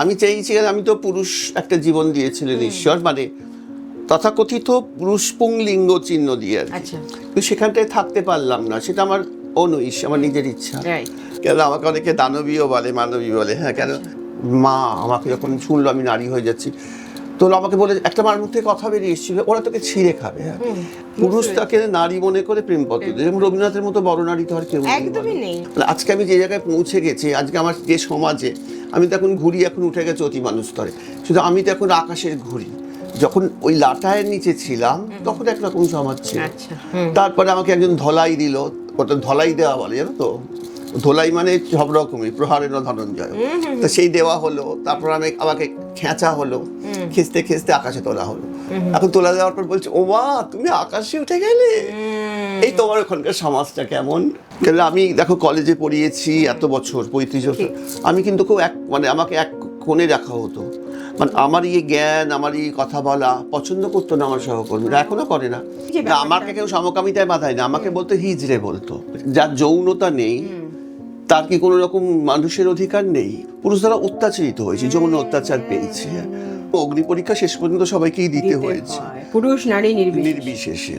আমি চাইছি, আমি তো পুরুষ একটা জীবন দিয়েছিলেন ঈশ্বর, মানে তথাকথিত পুরুষ পুংলিঙ্গ চিহ্ন দিয়ে আর কি। কিন্তু সেখানটায় থাকতে পারলাম না, সেটা আমার অনুইশ, আমার নিজের ইচ্ছা। কেন আমাকে অনেকে দানবীয় বলে, মানবী বলে, হ্যাঁ কেন মা আমাকে যখন শুনলো আমি নারী হয়ে যাচ্ছি, তো আমাকে বলে একটা মার মুখ থেকে কথা বেরিয়ে এসেছিল, ওরা তোকে ছিঁড়ে খাবে। হ্যাঁ, পুরুষ তাকে নারী মনে করে প্রেম পদ্ধতি, যেমন রবীন্দ্রনাথের মতো বড় নারী তো আর কেউ নেই। আজকে আমি যে জায়গায় পৌঁছে গেছি, আজকে আমার যে সমাজে, আমি তো এখন ঘুরি, এখন উঠে গেছে অতি মানুষ স্তরে, শুধু আমি তো এখন আকাশের ঘুরি। যখন ওই লাটায়ের নিচে ছিলাম তখন একরকম সমাজ ছিল। তারপরে আমাকে একজন ধলাই দিল, ওটা ধলাই দেওয়া বলে, জানো তো, ধোলাই মানে সব রকমই, প্রহারের ধনঞ্জয়, তো সেই দেওয়া হলো। তারপর আমাকে খেঁচা হলো, খেঁচতে খেঁচতে আকাশে তোলা হলো। এখন তোলা দেওয়ার পর বলছে, ও মা তুমি আকাশে উঠে গেলে। এই তোমার ওখানকার সমাজটা কেমন? কেন আমি দেখো কলেজে পড়িয়েছি এত বছর, 35 বছর, আমি কিন্তু খুব মানে আমাকে এক কোণে রাখা হতো, মানে আমার জ্ঞান, আমার কথা বলা পছন্দ করতো না আমার সহকর্মীরা, এখনো করে না। আমাকে কেউ সমকামিতায় বাধায় না, আমাকে বলতো হিজড়ে বলতো। যার যৌনতা নেই তার কি কোনো রকম মানুষের অধিকার নেই? পুরুষ দ্বারা অত্যাচারিত হয়েছে, যৌন অত্যাচার পেয়েছে। অগ্নি পরীক্ষা শেষ পর্যন্ত সবাইকেই দিতে হয়েছে, পুরুষ নারী নির্বিশেষে।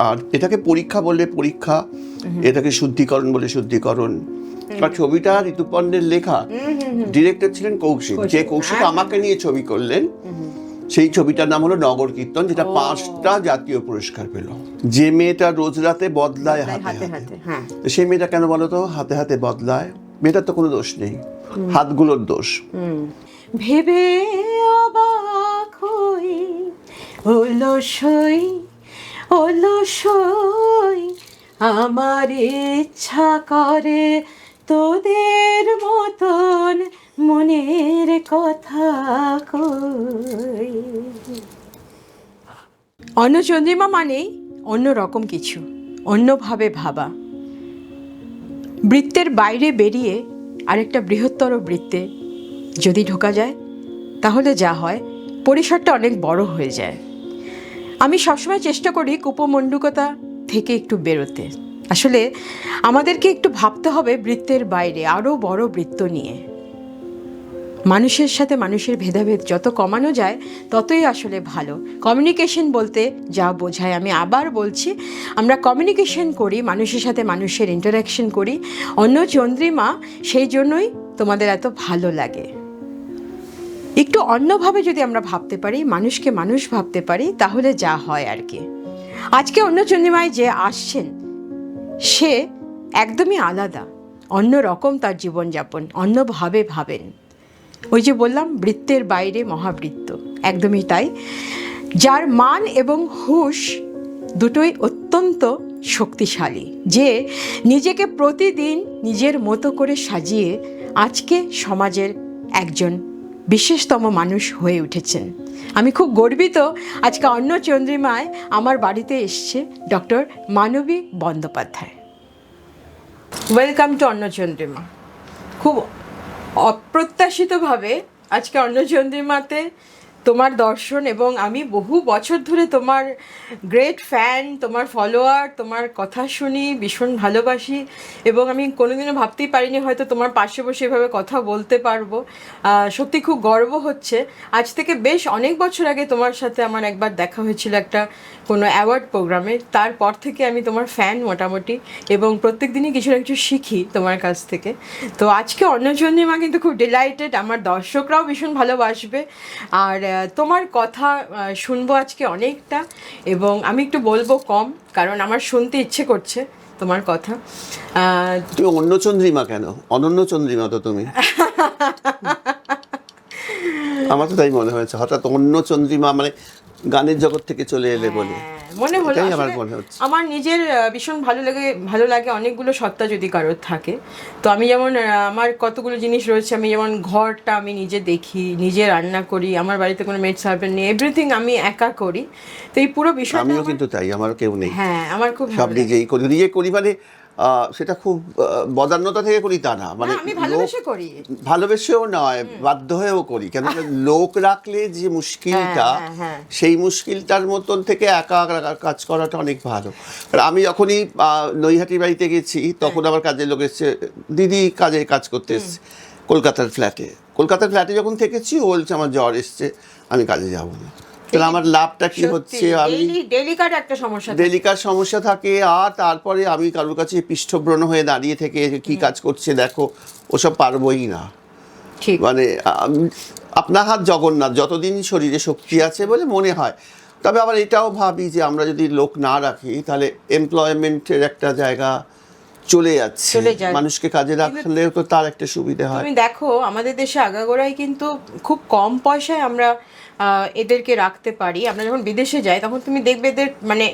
আর এটাকে পরীক্ষা বললে পরীক্ষা, এটাকে শুদ্ধিকরণ বলে শুদ্ধিকরণ। আর ছবিটা ঋতুপর্ণের লেখা, ডিরেক্টর ছিলেন কৌশিক, যে কৌশিক আমাকে নিয়ে ছবি করলেন। সেই ছবিটার নাম হলো নগর কীর্তন, যেটা 5টা জাতীয় পুরস্কার পেল। যে মেয়েটা রোজ রাতে বদলায় হাতে হাতে, সেই মেয়েটা কেন বলো তো হাতে হাতে বদলায়? মেয়েটার তো কোনো দোষ নেই, হাতগুলোর দোষ। ভেবে অবাক হই অলসই অলসই আমার ইচ্ছা করে তোদের মতন মনের কথা কই। অন্নচন্দ্রিমা মানেই অন্য রকম কিছু, অন্যভাবে ভাবা, বৃত্তের বাইরে বেরিয়ে আরেকটা বৃহত্তর বৃত্তে যদি ঢোকা যায় তাহলে যা হয় পরিসরটা অনেক বড় হয়ে যায়। আমি সবসময় চেষ্টা করি কুপমণ্ডুকতা থেকে একটু বেরোতে। আসলে আমাদেরকে একটু ভাবতে হবে বৃত্তের বাইরে, আরও বড় বৃত্ত নিয়ে। মানুষের সাথে মানুষের ভেদাভেদ যত কমানো যায় ততই আসলে ভালো। কমিউনিকেশন বলতে যা বোঝায়, আমি আবার বলছি, আমরা কমিউনিকেশন করি, মানুষের সাথে মানুষের ইন্টারাকশন করি। অন্নচন্দ্রিমা সেই জন্যই তোমাদের এত ভালো লাগে। একটু অন্যভাবে যদি আমরা ভাবতে পারি, মানুষকে মানুষ ভাবতে পারি, তাহলে যা হয় আর কি। আজকে অন্নচন্দ্রিমায় যে আসছেন সে একদমই আলাদা, অন্য রকম তার জীবনযাপন, অন্যভাবে ভাবেন। ওই যে বললাম বৃত্তের বাইরে মহাবৃত্ত, একদমই তাই। যার মান এবং হুঁশ দুটোই অত্যন্ত শক্তিশালী, যে নিজেকে প্রতিদিন নিজের মতো করে সাজিয়ে আজকে সমাজের একজন বিশেষতম মানুষ হয়ে উঠেছেন। আমি খুব গর্বিত আজকে অন্নচন্দ্রিমায় আমার বাড়িতে এসছে doctor Manvi Bandyopadhyay. Welcome to অন্নচন্দ্রিমা। খুব অপ্রত্যাশিতভাবে আজকে অন্নচন্দ্রিমাতে তোমার দর্শন, এবং আমি বহু বছর ধরে তোমার গ্রেট ফ্যান, তোমার ফলোয়ার, তোমার কথা শুনি, ভীষণ ভালোবাসি, এবং আমি কোনোদিনও ভাবতেই পারিনি হয়তো তোমার পাশে বসে এভাবে কথা বলতে পারবো। সত্যি খুব গর্ব হচ্ছে। আজ থেকে বেশ অনেক বছর আগে তোমার সাথে আমার একবার দেখা হয়েছিল একটা কোনো অ্যাওয়ার্ড প্রোগ্রামে, তারপর থেকে আমি তোমার ফ্যান মোটামুটি, এবং প্রত্যেক দিনই কিছু না কিছু শিখি তোমার কাছ থেকে। তো আজকে অন্নচন্দ্রিমা কিন্তু খুব ডিলাইটেড, আমার দর্শকরাও ভীষণ ভালোবাসবে, আর তোমার কথা শুনবো আজকে অনেকটা, এবং আমি একটু বলবো কম, কারণ আমার শুনতে ইচ্ছে করছে তোমার কথা। তুমি অন্নচন্দ্রিমা কেন? অনন্যচন্দ্রিমা তো তুমি। আমার তো তাই মনে হয়েছে, হঠাৎ অন্নচন্দ্রিমা মানে গানের জগৎ থেকে চলে এলে বলে মনে হলো। আমার নিজের ভীষণ ভালো লাগে অনেকগুলো সত্তা যদি কারোর থাকে। তো আমি যেমন আমার কতগুলো জিনিস রয়েছে, আমি যেমন ঘরটা আমি নিজে দেখি, নিজে রান্না করি, আমার বাড়িতে কোনো মেড সার্ভেন্ট নেই, এভরিথিং আমি একা করি। তো এই পুরো বিষয়টা আমিও কিন্তু তাই, আমার কেউ নেই। হ্যাঁ, আমার খুব সব নিজেই করি, মানে সেটা খুব বদান্যতা থেকে করি তা না, মানে আমি ভালোবেসে করি, ভালোবেসেও নয়, বাধ্য হয়েও করি। কেন লোক রাখলে যে মুশকিলটা, সেই মুশকিলটার মতন থেকে একা কাজ করাটা অনেক ভালো। আমি যখনই নৈহাটির বাড়িতে গেছি তখন আমার কাজের লোক এসছে, দিদি কাজ করতে এসছে, কলকাতার ফ্ল্যাটে যখন থেকেছি ও বলছে আমার জ্বর এসছে, আমি কাজে যাবো না। তাহলে আমার লাভটা কি হচ্ছে? আমি ডেলিকার সমস্যা থাকে, আর তারপরে আমি কারোর কাছে পৃষ্ঠব্রণ হয়ে দাঁড়িয়ে থেকে কি কাজ করছে দেখো, ওসব পারবোই না। মানে আপনার হাত জগন্নাথ, যতদিন শরীরে শক্তি আছে বলে মনে হয়। তবে আবার এটাও ভাবি যে আমরা যদি লোক না রাখি তাহলে এমপ্লয়মেন্টের একটা জায়গা চলে যাচ্ছে, মানুষকে কাজে রাখলে তো তার একটা সুবিধা হয়। তুমি দেখো আমাদের দেশে আগাগোড়াই কিন্তু খুব কম পয়সায় আমরা এদেরকে রাখতে পারি। আমরা যখন বিদেশে যাই তখন তুমি দেখবে এদের মানে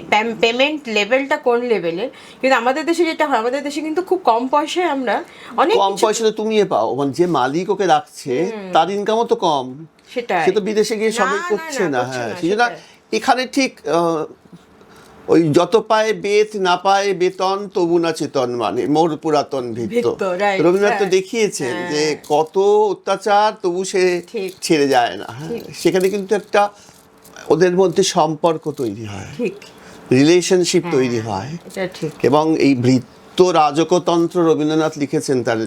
পেমেন্ট লেভেলটা কোন লেভেলের, কিন্তু আমাদের দেশে যেটা হয়, আমাদের দেশে কিন্তু খুব কম পয়সায় আমরা অনেক কম পয়সাতে তুমি পাও, মানে যে মালিক ওকে রাখছে তার ইনকামও তো কম, সে তো বিদেশে গিয়ে সবই করছে না। হ্যাঁ, সেজন্য এখানে ঠিক ওই যত পায় বেত না পায় বেতন তবু না চেতন, মানে মোর পুরাতন ভিত্ত। রবীন্দ্রনাথ তো দেখিয়েছেন যে কত অত্যাচার তবু সে ছেড়ে যায় না। সেখানে কিন্তু একটা ওদের মধ্যে সম্পর্ক তৈরি হয়, রিলেশনশিপ তৈরি হয়। এবং এই ভৃত্য রাজকতন্ত্র রবীন্দ্রনাথ লিখেছেন, তার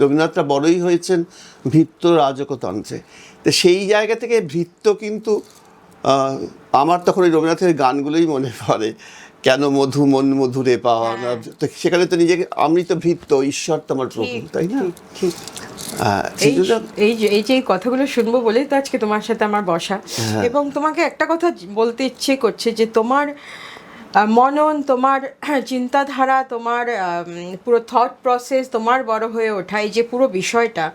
রবীন্দ্রনাথটা বড়ই হয়েছেন ভৃত্য রাজকতন্ত্রে। তো সেই জায়গা থেকে ভৃত্য কিন্তু আমার তখন ওই রবীন্দ্রনাথের গানগুলোই মনে পড়ে, কেন মধু মন মধুরে পাওয়া না, সেখানে তো নিজেকে আমি তো ভৃত্য, ঈশ্বর তোমার প্রভু, তাই না? এই যে কথাগুলো শুনবো বলেই তো আজকে তোমার সাথে আমার বসা। এবং তোমাকে একটা কথা বলতে ইচ্ছে করছে যে তোমার মনন, তোমার চিন্তাধারা, তোমার পুরো থট প্রসেস, তোমার বড় হয়ে ওঠা, এই যে পুরো বিষয়টা,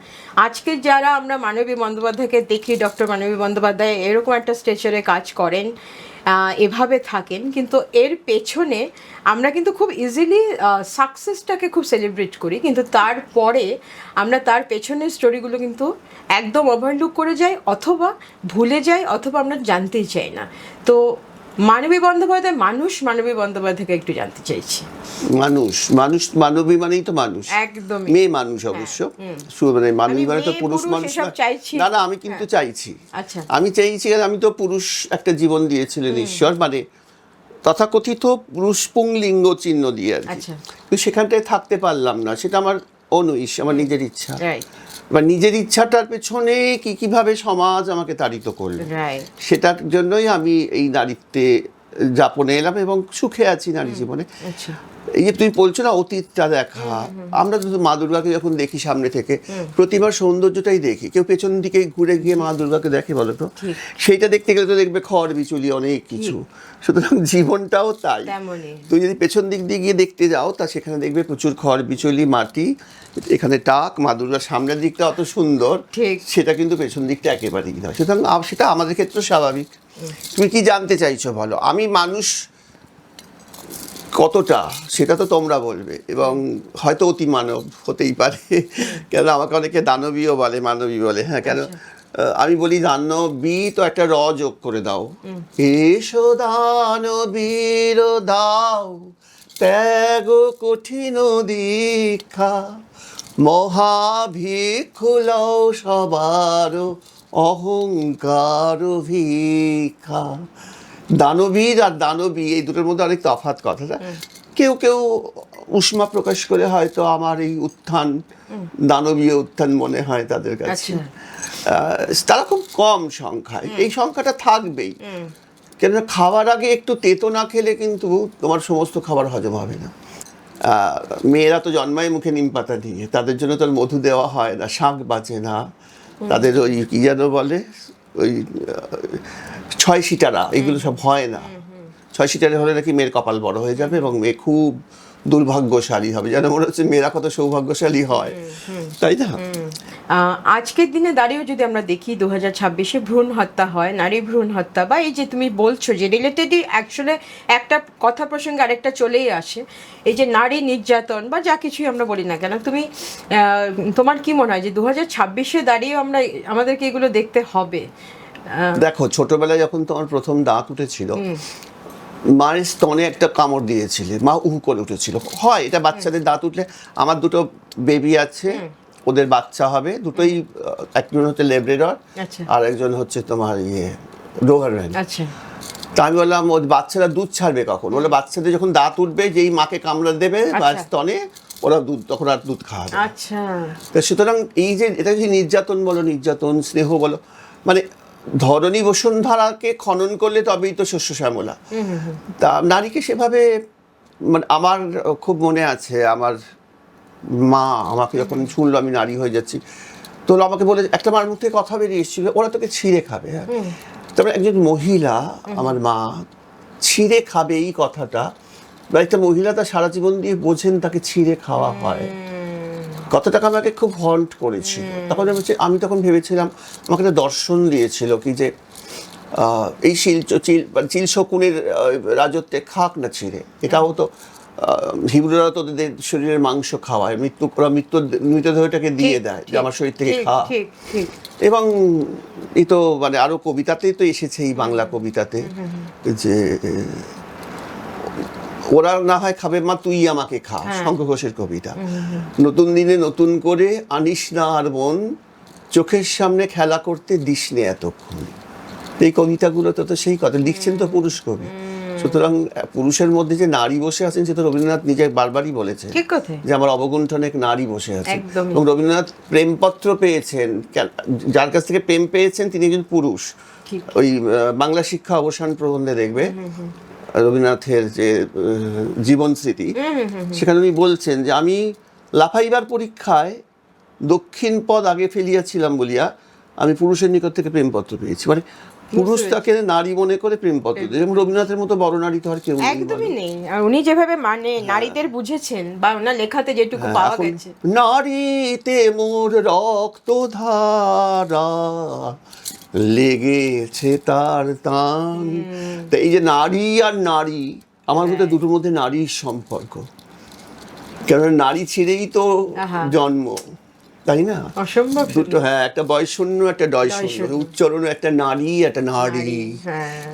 আজকে যারা আমরা মানবী বন্দ্যোপাধ্যায়কে দেখি, ডক্টর মানবী বন্দ্যোপাধ্যায় এরকম একটা স্ট্রেচারে কাজ করেন, এভাবে থাকেন, কিন্তু এর পেছনে আমরা কিন্তু খুব ইজিলি সাকসেসটাকে খুব সেলিব্রেট করি, কিন্তু তারপরে আমরা তার পেছনের স্টোরিগুলো কিন্তু একদম ওভারলুক করে যাই, অথবা ভুলে যাই, অথবা আমরা জানতেই চাই না। তো মানবী বন্দ্যোপাধ্যায় মানবী বন্দ্যোপাধ্যায়কে একটু জানতে চাইছি। মানবী মানেই তো মানুষ, একদম মেয়ে মানুষ অবশ্য, মানে মানবী মানে তো পুরুষ মানুষ না। না, আমি কিন্তু চাইছি, আমি চাইছি, আমি তো পুরুষ একটা জীবন দিয়েছিলেন ঈশ্বর, মানে তথাকথিত পুরুষ পুংলিঙ্গ চিহ্ন দিয়ে আর কি। কিন্তু সেখানটায় থাকতে পারলাম না, সেটা আমার অনুইশ, আমার নিজের ইচ্ছা। বা নিজের ইচ্ছাটার পেছনে কিভাবে সমাজ আমাকে তাড়িত করলো, সেটার জন্যই আমি এই নারীত্বে যাপনে এলাম এবং সুখে আছি নারী জীবনে। এই যে তুমি বলছো না অতীতটা দেখা, আমরা তো মা দুর্গাকে যখন দেখি সামনে থেকে, প্রতিমার সৌন্দর্যটাই দেখি, কেউ পেছন দিকে ঘুরে গিয়ে মা দুর্গাকে দেখে বলো তো? সেইটা দেখতে গেলে তো দেখবে খড় বিচুলি অনেক কিছু। সুতরাং জীবনটাও তাই, তুমি যদি পেছন দিক দিয়ে গিয়ে দেখতে যাও তা সেখানে দেখবে প্রচুর খড় বিচুলি, মাটি, এখানে টাক, মা দুর্গার সামনের দিকটা অত সুন্দর, সেটা কিন্তু পেছন দিকটা একেবারেই নয়। সুতরাং সেটা আমাদের ক্ষেত্রে স্বাভাবিক। তুমি কি জানতে চাইছো বলো? আমি মানুষ কতটা সেটা তো তোমরা বলবে, এবং হয়তো অতি মানব হতেই পারে, কেন আমাকে অনেকে দানবীও বলে, মানবী বলে। হ্যাঁ, কেন আমি বলি দানবী, তো একটা র যোগ করে দাও, এসো দানবীর দাও ত্যাগ কঠিন দীক্ষা, মহাভিক্ষু লও সবার অহংকার ভিক্ষা। দানবীর আর দানবী এই দুটোর মধ্যে অনেক তফাৎ কথাটা। কেউ কেউ উষ্মা প্রকাশ করে হয়তো আমার এই উত্থান দানবীয় উত্থান মনে হয় তাদের কাছে। তারা খুব কম সংখ্যায়, এই সংখ্যাটা থাকবেই, কেননা খাওয়ার আগে একটু তেতো না খেলে কিন্তু তোমার সমস্ত খাবার হজম হবে না। মেয়েরা তো জন্মায় মুখে নিম পাতা দিয়ে, তাদের জন্য তো মধু দেওয়া হয় না, শাঁখ বাঁচে না, তাদের ওই কি যেন বলে, ওই 6 সিটারা, এগুলো সব হয় না। 6 সিটারে হলে নাকি মেয়ের কপাল বড় হয়ে যাবে এবং মেয়ে খুব দুর্ভাগ্যশালী হবে, যেন মনে হচ্ছে মেয়েরা কত সৌভাগ্যশালী হয়, তাই না? আজকের দিনে দাঁড়িয়েও যদি আমরা দেখি 2026-এ ভ্রূণ হত্যা হয়, নারী ভ্রূণ হত্যা, বা এই যে তুমি বলছো যে রিলেটেডই অ্যাকচুয়ালি একটা কথা প্রসঙ্গে আরেকটা চলেই আসে, এই যে নারী নির্যাতন বা যা কিছুই আমরা বলি না কেন, তুমি তোমার কি মনে হয় যে 2026-এ দাঁড়িয়েও আমাদেরকে এগুলো দেখতে হবে? দেখো, ছোটবেলায় যখন তোমার প্রথম দাঁত উঠেছিল, মায়ের স্তনে একটা কামড় দিয়েছিলে, মা উহু করে উঠেছিল, হয় এটা বাচ্চাদের দাঁত উঠলে। আমার দুটো বেবি আছে, ওদের বাচ্চা হবে, দুটোই, একজন হচ্ছে লেব্রেডর আর একজন হচ্ছে তোমার ডোভারম্যান। তা আমি বললাম, ওর বাচ্চারা দুধ ছাড়বে কখন? বলে বাচ্চাদের যখন দাঁত উঠবে, যেই মাকে কামড়া দেবে বা স্তনে, ওরা দুধ তখন আর দুধ খাওয়াবে না। আচ্ছা, তা সুতরাং এই যে এটা যে নির্যাতন বলো, নির্যাতন স্নেহ বলো, মানে ধরণী বসুন্ধরাকে খনন করলে তবেই তো শস্য শ্যামলা। তা নারীকে সেভাবে, মানে আমার খুব মনে আছে, আমার মা আমাকে যখন শুনলো আমি নারী হয়ে যাচ্ছি, তো আমাকে বলে একটা মার মুখ থেকে কথা বেরিয়ে এসেছিল, ওরা তোকে ছিঁড়ে খাবে। হ্যাঁ, তারপরে একজন মহিলা, আমার মা, ছিঁড়ে খাবে এই কথাটা, বা একটা মহিলা তার সারা জীবন দিয়ে বোঝেন তাকে ছিঁড়ে খাওয়া হয়, কথাটাকে আমাকে খুব হন্ট করেছিল। তখন আমি তখন ভেবেছিলাম, আমাকে একটা দর্শন দিয়েছিল কি যে এই চিল শকুনের রাজত্বে খাক না ছিঁড়ে, এটাও তো হিব্রুরা তো ওদের শরীরের মাংস খাওয়ায়, ওরা মৃতদেহটাকে দিয়ে দেয় যে আমার শরীর থেকে খা। এবং এই তো মানে আরো কবিতাতেই তো এসেছে, এই বাংলা কবিতাতে, যে ওরা না হয় খাবে মা, তুই আমাকে খা, শঙ্খ ঘোষের কবিতা। নতুন দিনে নতুন করে আনিস না আর মন, চোখের সামনে খেলা করতে দিস নে এতক্ষণ। এই কবিতাগুলোতে তো সেই কথা লিখছেন তো পুরুষ কবি। সুতরাং পুরুষের মধ্যে যে নারী বসে আছেন, সেটা রবীন্দ্রনাথ নিজে বারবারই বলেছেন যে আমার অবগুণ্ঠনে এক নারী বসে আছেন। এবং রবীন্দ্রনাথ প্রেমপত্র পেয়েছেন, যার কাছ থেকে প্রেম পেয়েছেন তিনি একজন পুরুষ। ওই বাংলা শিক্ষা অবসান প্রবন্ধে দেখবে রবীন্দ্রনাথের যে জীবন স্মৃতি, সেখানে উনি বলছেন যে আমি লাফাইবার পরীক্ষায় দক্ষিণ পদ আগে ফেলিয়াছিলাম বলিয়া আমি পুরুষের নিকট থেকে প্রেমপত্র পেয়েছি। মানে পুরুষ তাকে নারী মনে করে প্রেমপত্র দেয়। যেমন রবীন্দ্রনাথের মতো বড় নারী তো আর কেউ একদমই নেই। আর উনি যেভাবে মানে নারীদের বুঝেছেন, বা ওনার লেখাতে যেটুকু পাওয়া গেছে, নারীতে মোর রক্ত ধারা লেগেছে তার টান। তা এই যে নারী আর নারী, আমার মধ্যে দুটোর মধ্যে নারীর সম্পর্ক, কারণ নারী ছেড়েই তো জন্ম, তাই না? অসম্ভব দুটো, হ্যাঁ, একটা বয়শূন্য একটা ডয়শূন্য, উচ্চারণ একটা নারী একটা নারী।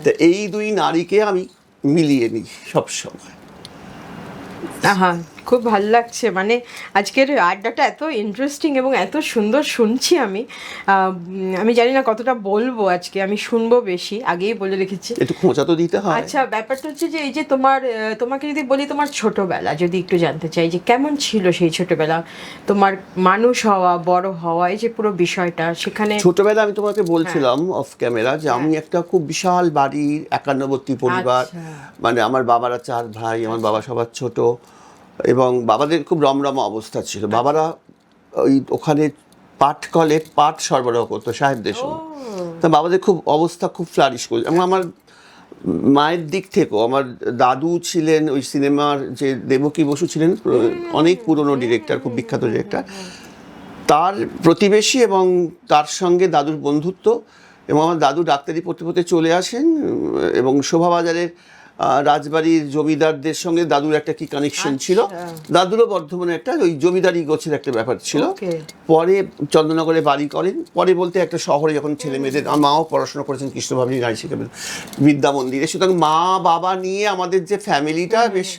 তা এই দুই নারীকে আমি মিলিয়ে নিই সবসময়। খুব ভালো লাগছে, মানে আজকের আড্ডাটা এত ইন্টারেস্টিং এবং এত সুন্দর শুনছি আমি। আমি জানি না কতটা বলবো আজকে, আমি শুনবো বেশি, আগেই বলে রেখেছি। একটু খোঁচা তো দিতে হয়। আচ্ছা, ব্যাপারটা হচ্ছে যে এই যে তোমাকে যদি বলি তোমার ছোটবেলা, যদি একটু জানতে চাই যে কেমন ছিল সেই ছোটবেলা, তোমার মানুষ হওয়া, বড় হওয়া, এই যে পুরো বিষয়টা সেখানে। ছোটবেলা আমি তোমাকে বলছিলাম অফ ক্যামেরা যে আমি একটা খুব বিশাল বাড়ির একান্নবর্তী পরিবার, মানে আমার বাবারা 4 ভাই, আমার বাবা সবার ছোট, এবং বাবাদের খুব রমরমা অবস্থা ছিল। বাবারা ওই ওখানে পাটকলে পাট সরবরাহ করতো সাহেবদের সঙ্গে। তা বাবাদের খুব অবস্থা খুব ফ্লারিশ করল। এবং আমার মায়ের দিক থেকেও আমার দাদু ছিলেন ওই সিনেমার যে দেবকী বসু ছিলেন, অনেক পুরনো ডিরেক্টর, খুব বিখ্যাত ডিরেক্টর, তার প্রতিবেশী এবং তার সঙ্গে দাদুর বন্ধুত্ব। এবং আমার দাদু ডাক্তারি পড়তে পড়তে চলে আসেন, এবং শোভাবাজারের রাজবাড়ির জমিদারদের সঙ্গে দাদুর একটা কি কানেকশন ছিল। দাদুরও বর্ধমানে একটা ওই জমিদারি গোছের একটা ব্যাপার ছিল। পরে চন্দ্রনগরে বাড়ি করেন, পরে বলতে একটা শহরে যখন ছেলে মেয়েদের, আমার মাও পড়াশোনা করেছেন কৃষ্ণভাবনী নারী শিক্ষা বিদ্যা মন্দিরে। সুতরাং মা বাবা নিয়ে আমাদের যে ফ্যামিলিটা বেশ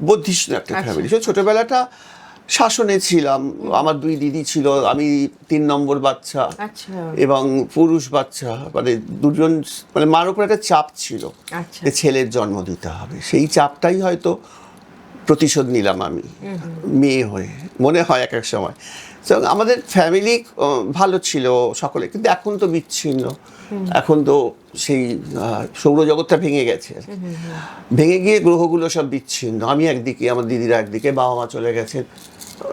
বর্ধিষ্ণু একটা ফ্যামিলি। ছোটবেলাটা শাসনে ছিলাম। আমার 2 দিদি ছিল, আমি 3 নম্বর বাচ্চা এবং পুরুষ বাচ্চা, মানে দুজন, মানে মার উপর একটা চাপ ছিল যে ছেলের জন্ম দিতে হবে। সেই চাপটাই হয়তো প্রতিশোধ নিলাম আমি মেয়ে হয়ে, মনে হয় এক এক সময়। আমাদের ফ্যামিলি ভালো ছিল সকলে, কিন্তু এখন তো বিচ্ছিন্ন। এখন তো সেই সৌরজগৎটা ভেঙে গেছে, ভেঙে গিয়ে গ্রহগুলো সব বিচ্ছিন্ন। আমি একদিকে, আমার দিদিরা একদিকে, বাবা মা চলে গেছেন।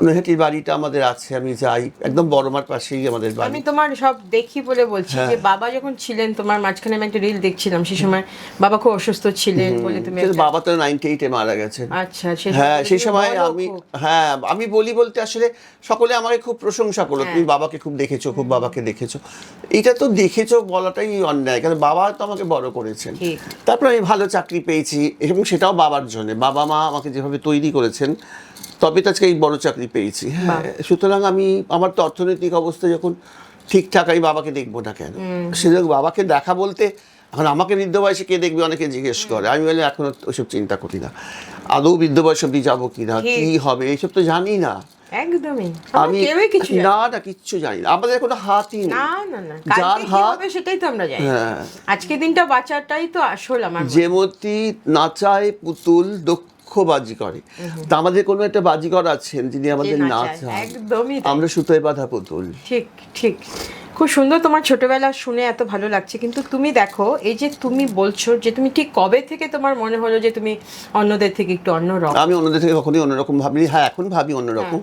নৈহাটির বাড়িটা আমাদের আছে, আমি যাই, একদম বড়মার পাশেই আমাদের বাড়ি। আমি তোমার সব দেখি বলে বলছি যে বাবা যখন ছিলেন, তোমার মাঝখানে আমি একটা রিল দেখছিলাম, সেই সময় বাবা খুব অসুস্থ ছিলেন বলে তুমি। বাবা তো 98-এ মারা গেছেন। আচ্ছা, হ্যাঁ, সেই সময় আমি বলি বলতে আসলে সকলে আমাকে খুব প্রশংসা করলো, তুমি বাবাকে খুব দেখেছো, খুব বাবাকে দেখেছো। এটা তো দেখেছো বলাটাই অন্যায়, কারণ বাবা তো আমাকে বড় করেছেন। তারপর আমি ভালো চাকরি পেয়েছি, এবং সেটাও বাবার জন্য। বাবা মা আমাকে যেভাবে তৈরি করেছেন, তবে তো আজকে এই বড় চাকরি পেয়েছি। হ্যাঁ, সুতরাং আমি, আমার তো অর্থনৈতিক অবস্থা যখন ঠিকঠাক, আমি বাবাকে দেখবো না কেন? সেজন্য বাবাকে দেখা বলতে, এখন আমাকে বৃদ্ধ বয়সে কে দেখবে অনেকে জিজ্ঞেস করে। আমি বলে এখন ওইসব চিন্তা করি না, আদৌ বৃদ্ধ বয়স অব্দি যাবো কিনা, কি হবে এইসব তো জানি না। একদমই আমি না কিচ্ছু জানি না, আমাদের কোনো হাতই নেই। যার হাত সেটাই তো আমরা জানি। আজকে দিনটা বাঁচাটাই তো আসল। আমার যেমতি নাচায় পুতুল দক্ষ লক্ষ বাজি করে, তা আমাদের কোনো একটা বাজিকর আছেন যিনি আমাদের না চান, একদমই আমরা সুতোয় বাঁধা পুতুল। ঠিক ঠিক, খুব সুন্দর। তোমার ছোটবেলা শুনে এত ভালো লাগছে, কিন্তু তুমি দেখো এই যে তুমি বলছো যে তুমি ঠিক কবে থেকে তোমার মনে হলো যে তুমি অন্যদের থেকে একটু অন্যরকম? আমি অন্যদের থেকে কখনোই অন্যরকম ভাবিনি। হ্যাঁ, এখন ভাবি অন্যরকম।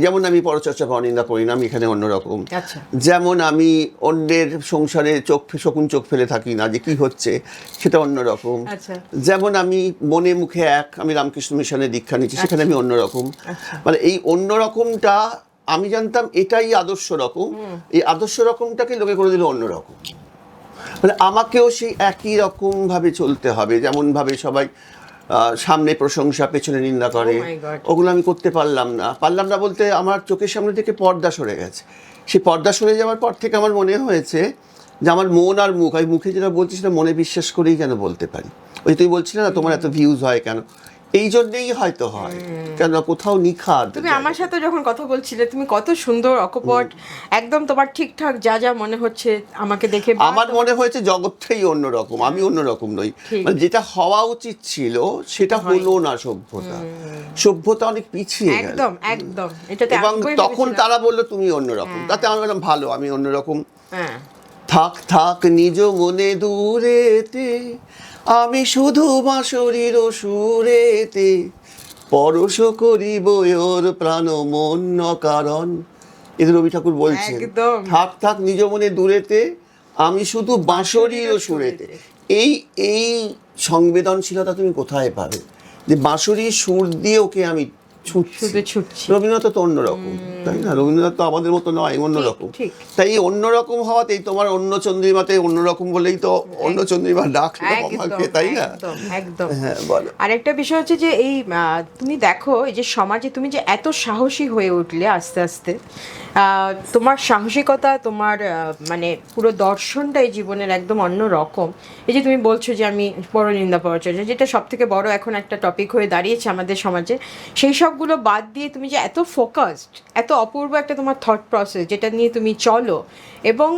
যেমন আমি পরচর্চা পরনিন্দা করি না, আমি এখানে অন্যরকম। যেমন আমি অন্যের সংসারে শকুন চোখ ফেলে থাকি না, যে কি হচ্ছে সেটা অন্যরকম। যেমন আমি মনে মুখে এক, আমি রামকৃষ্ণ মিশনে দীক্ষা নিচ্ছি, সেখানে আমি অন্যরকম। মানে এই অন্যরকমটা আমি জানতাম এটাই আদর্শ রকম, এই আদর্শ রকমটাকে লোকে করে দিল অন্যরকম। মানে আমাকেও সেই একই রকম ভাবে চলতে হবে, যেমন ভাবে সবাই সামনে প্রশংসা পেছনে নিন্দা করে, ওগুলো আমি করতে পারলাম না বলতে আমার চোখের সামনে থেকে পর্দা সরে গেছে। সেই পর্দা সরে যাওয়ার পর থেকে আমার মনে হয়েছে যে আমার মন আর মুখ, আমি মুখে যেটা বলছি সেটা মনে বিশ্বাস করেই কেন বলতে পারি। ওই তুই বলছিলে না তোমার এত ভিউজ হয় কেন, এই জন্যই হয়তো হয়, কেন কোথাও নিখাদ। তুমি আমার সাথে যখন কথা বলছিলে তুমি কত সুন্দর অকপট, একদম তোমার ঠিকঠাক যা যা মনে হচ্ছে আমাকে দেখে আমার মনে হয়েছে জগৎটাই অন্যরকম, আমি অন্যরকম নই। মানে যেটা হওয়া উচিত ছিল সেটা হলো না, সভ্যতা অনেক পিছিয়ে গেল একদম একদম। এটাতে এবং তখন তারা বললো তুমি অন্যরকম, তাতে আমি বললাম ভালো, আমি অন্যরকম। থাক থাক নিজ মনে দূরেতে, আমি শুধু বাঁশরীর সুরেতে, পরশ করিব ওর প্রাণ মন কারণ। এদের রবি ঠাকুর বলছেন, থাক থাক নিজ মনে দূরেতে, আমি শুধু বাঁশরীর সুরেতে। এই সংবেদনশীলতা তুমি কোথায় পাবে, যে বাঁশরীর সুর দিয়ে ওকে আমি ছুটছি। রবীন্দ্রনাথ তো অন্যরকম, তাই না? রবীন্দ্রনাথ তো আমাদের মতো নয়, অন্যরকম। তাই অন্যরকম হওয়াতেই তোমার অন্য চন্দ্রিমাতে অন্যরকম বলেই তো অন্য চন্দ্রিমা ডাকলো আমাকে, তাই না? একদম। হ্যাঁ, বলো। আরেকটা বিষয় হচ্ছে যে এই তুমি দেখো এই যে সমাজে তুমি যে এত সাহসী হয়ে উঠলে আস্তে আস্তে, তোমার সাহসিকতা, তোমার মানে পুরো দর্শনটা এই জীবনের একদম অন্য রকম। এই যে তুমি বলছো যে আমি পরনিন্দা পরচর্চা, যেটা সব থেকে বড় এখন একটা টপিক হয়ে দাঁড়িয়েছে আমাদের সমাজে, সেই সবগুলো বাদ দিয়ে তুমি যে এত ফোকাসড, এত অপূর্ব একটা তোমার থট প্রসেস যেটা নিয়ে তুমি চলো, এবং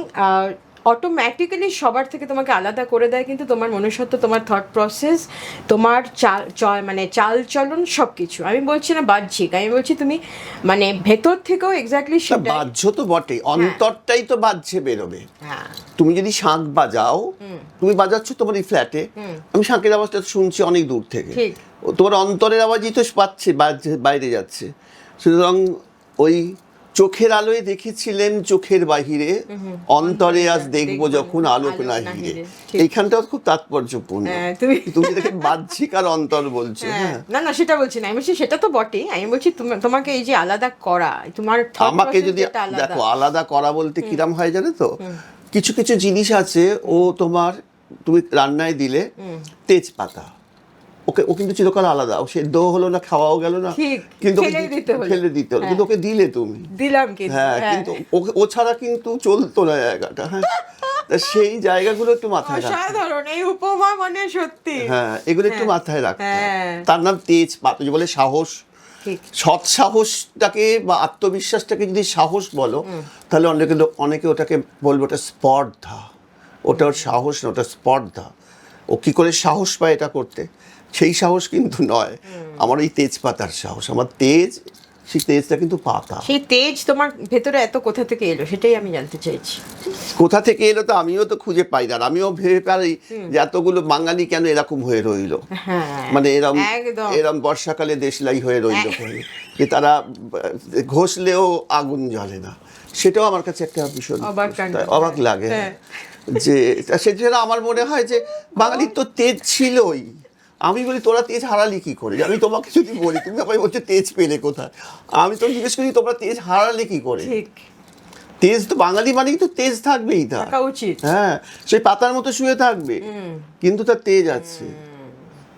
অটোমেটিক্যালি সবার থেকে তোমাকে আলাদা করে দেয় কিন্তু তোমার মনুষ্যত্ব, তোমার থট প্রসেস, তোমার মানে চালচলন, সব কিছু। আমি বলছি না বাহ্যিক, আমি বলছি তুমি মানে ভেতর থেকেও এক্স্যাক্টলি সেটা। বাহ্য তো বটেই, অন্তরটাই তো বাহ্যে বেরোবে। তুমি যদি শাঁখ বাজাও, তুমি বাজাচ্ছ তোমার এই ফ্ল্যাটে, আমি শাঁখের আওয়াজটা শুনছি অনেক দূর থেকে, তোমার অন্তরের আওয়াজই তো পাচ্ছে, বাইরে যাচ্ছে। সুতরাং ওই চোখের আলোয় দেখেছিলেন চোখের বাহিরে, অন্তরে আজ দেখবো যখন আলোক নাহিরে। এইখানটাও খুব তাৎপর্যপূর্ণ। তুমি দেখে বাহ্যিক আর অন্তর বলছো। না সেটা বলছি না, আমি বলছি সেটা তো বটেই, আমি বলছি তোমাকে এই যে আলাদা করা, তোমার আমাকে যদি দেখো আলাদা করা বলতে কিরাম হয় জানো তো, কিছু কিছু জিনিস আছে, ও তোমার তুমি রান্নায় দিলে তেজপাতা, ও কিন্তু চিরকাল আলাদা, ও সেদ্ধ হলো না, খাওয়াও গেল না, কিন্তু ফেলে দিতে হলো, কিন্তু ওকে দিলে তুমি, দিলাম। হ্যাঁ, কিন্তু ও ছাড়া কিন্তু চলতো না জায়গাটা। হ্যাঁ, সেই জায়গাগুলো একটু মাথায় রাখতে, অসাধারণ এই উপমা, মানে সত্যি। হ্যাঁ, এগুলো একটু মাথায় রাখতে। তার নাম তেজপাতা, যে বলে সাহস, সৎ সাহসটাকে বা আত্মবিশ্বাসটাকে যদি সাহস বলো, তাহলে অনেকে ওটাকে বলবো ওটা স্পর্ধা। ওটা ওর সাহস না, ওটা স্পর্ধা। ও কি করে সাহস পায় এটা করতে, সেই সাহস কিন্তু নয়। আমার এই তেজপাতার সাহস, আমার তেজ, সেই তেজটা কিন্তু পাতা। সেই তেজ তোমার ভেতরে এত কোথা থেকে এলো, সেটাই আমি জানতে চাইছি। কোথা থেকে এলো তো আমিও তো খুঁজে পাই না, আমিও ভেবে পারি যে এতগুলো বাঙালি কেন এরকম হয়ে রইলো, মানে এরম বর্ষাকালে দেশলাই হয়ে রইল, যে তারা ঘষলেও আগুন জ্বলে না। সেটাও আমার কাছে একটা ভীষণ অবাক লাগে, যে সেটা আমার মনে হয় যে বাঙালির তো তেজ ছিলই। আমি বলি তোরা তেজ হারালি কি করে, আমি তোমাকে যদি বলি, তুমি আমাকে বলছো তেজ পেলে কোথায়, আমি তো জিজ্ঞেস করি তোমরা তেজ হারালে কি করে। তেজ তো বাঙালি মানেই তো তেজ থাকবেই, থাকা উচিত। হ্যাঁ, সেই পাতার মতো শুয়ে থাকবে, কিন্তু তার তেজ আছে,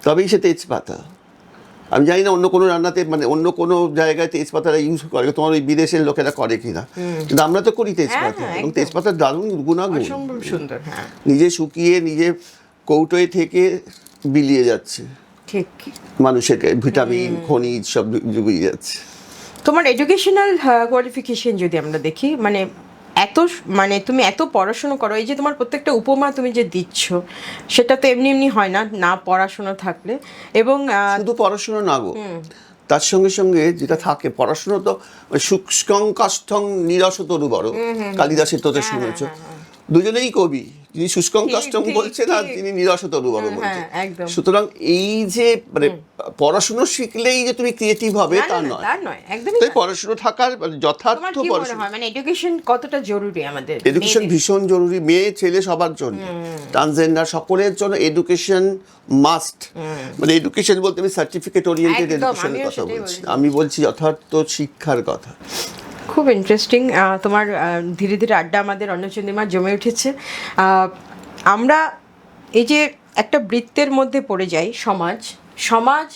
তবেই সে তেজপাতা। আমি জানি না অন্য কোনো রান্নাতে, মানে অন্য কোনো জায়গায় তেজপাতাটা ইউজ করে, তোমার ওই বিদেশের লোকেরা করে কিনা, কিন্তু আমরা তো করি তেজপাতা, এবং তেজপাতার দারুণ গুণাগুণ, নিজে শুকিয়ে নিজে কৌটোয় থেকে বিলিয়ে যাচ্ছে, ঠিক মানুষের ভিটামিন খনিজ সব ডুবিয়ে যাচ্ছে। তোমার এডুকেশনাল কোয়ালিফিকেশন যদি আমরা দেখি, মানে মানে তুমি এত পড়াশোনা করো, এই যে তোমার প্রত্যেকটা উপমা তুমি যে দিচ্ছ সেটা তো এমনি এমনি হয় না, না পড়াশোনা থাকলে। এবং শুধু পড়াশোনা না গো, তার সঙ্গে সঙ্গে যেটা থাকে, পড়াশোনা তো শুষ্কং কাষ্ঠং নিরস তরু বড়, কালিদাসের তো শুনেছো, দুজনেই কবি। যিনি শুষ্কং কাষ্ঠং বলছেন আর তিনি নিরস তরু বড় বলছেন। সুতরাং এই যে মানে পড়াশোনা শিখলেই যে তুমি ক্রিয়েটিভ হবে তা নয়, তাই পড়াশোনা থাকার মানে যথার্থ পড়াশোনা, মানে এডুকেশন কতটা জরুরি আমাদের। এডুকেশন ভীষণ জরুরি, মেয়ে ছেলে সবার জন্য, ট্রান্সজেন্ডার সকলের জন্য এডুকেশন মাস্ট। মানে এডুকেশন বলতে আমি সার্টিফিকেট ওরিয়েন্টেড এডুকেশনের কথা বলছি, আমি বলছি যথার্থ শিক্ষার কথা। খুব ইন্টারেস্টিং তোমার ধীরে ধীরে আড্ডা আমাদের অন্নচন্দ্রিমা জমে উঠেছে। আমরা এই যে একটা বৃত্তের মধ্যে পড়ে যাই, সমাজ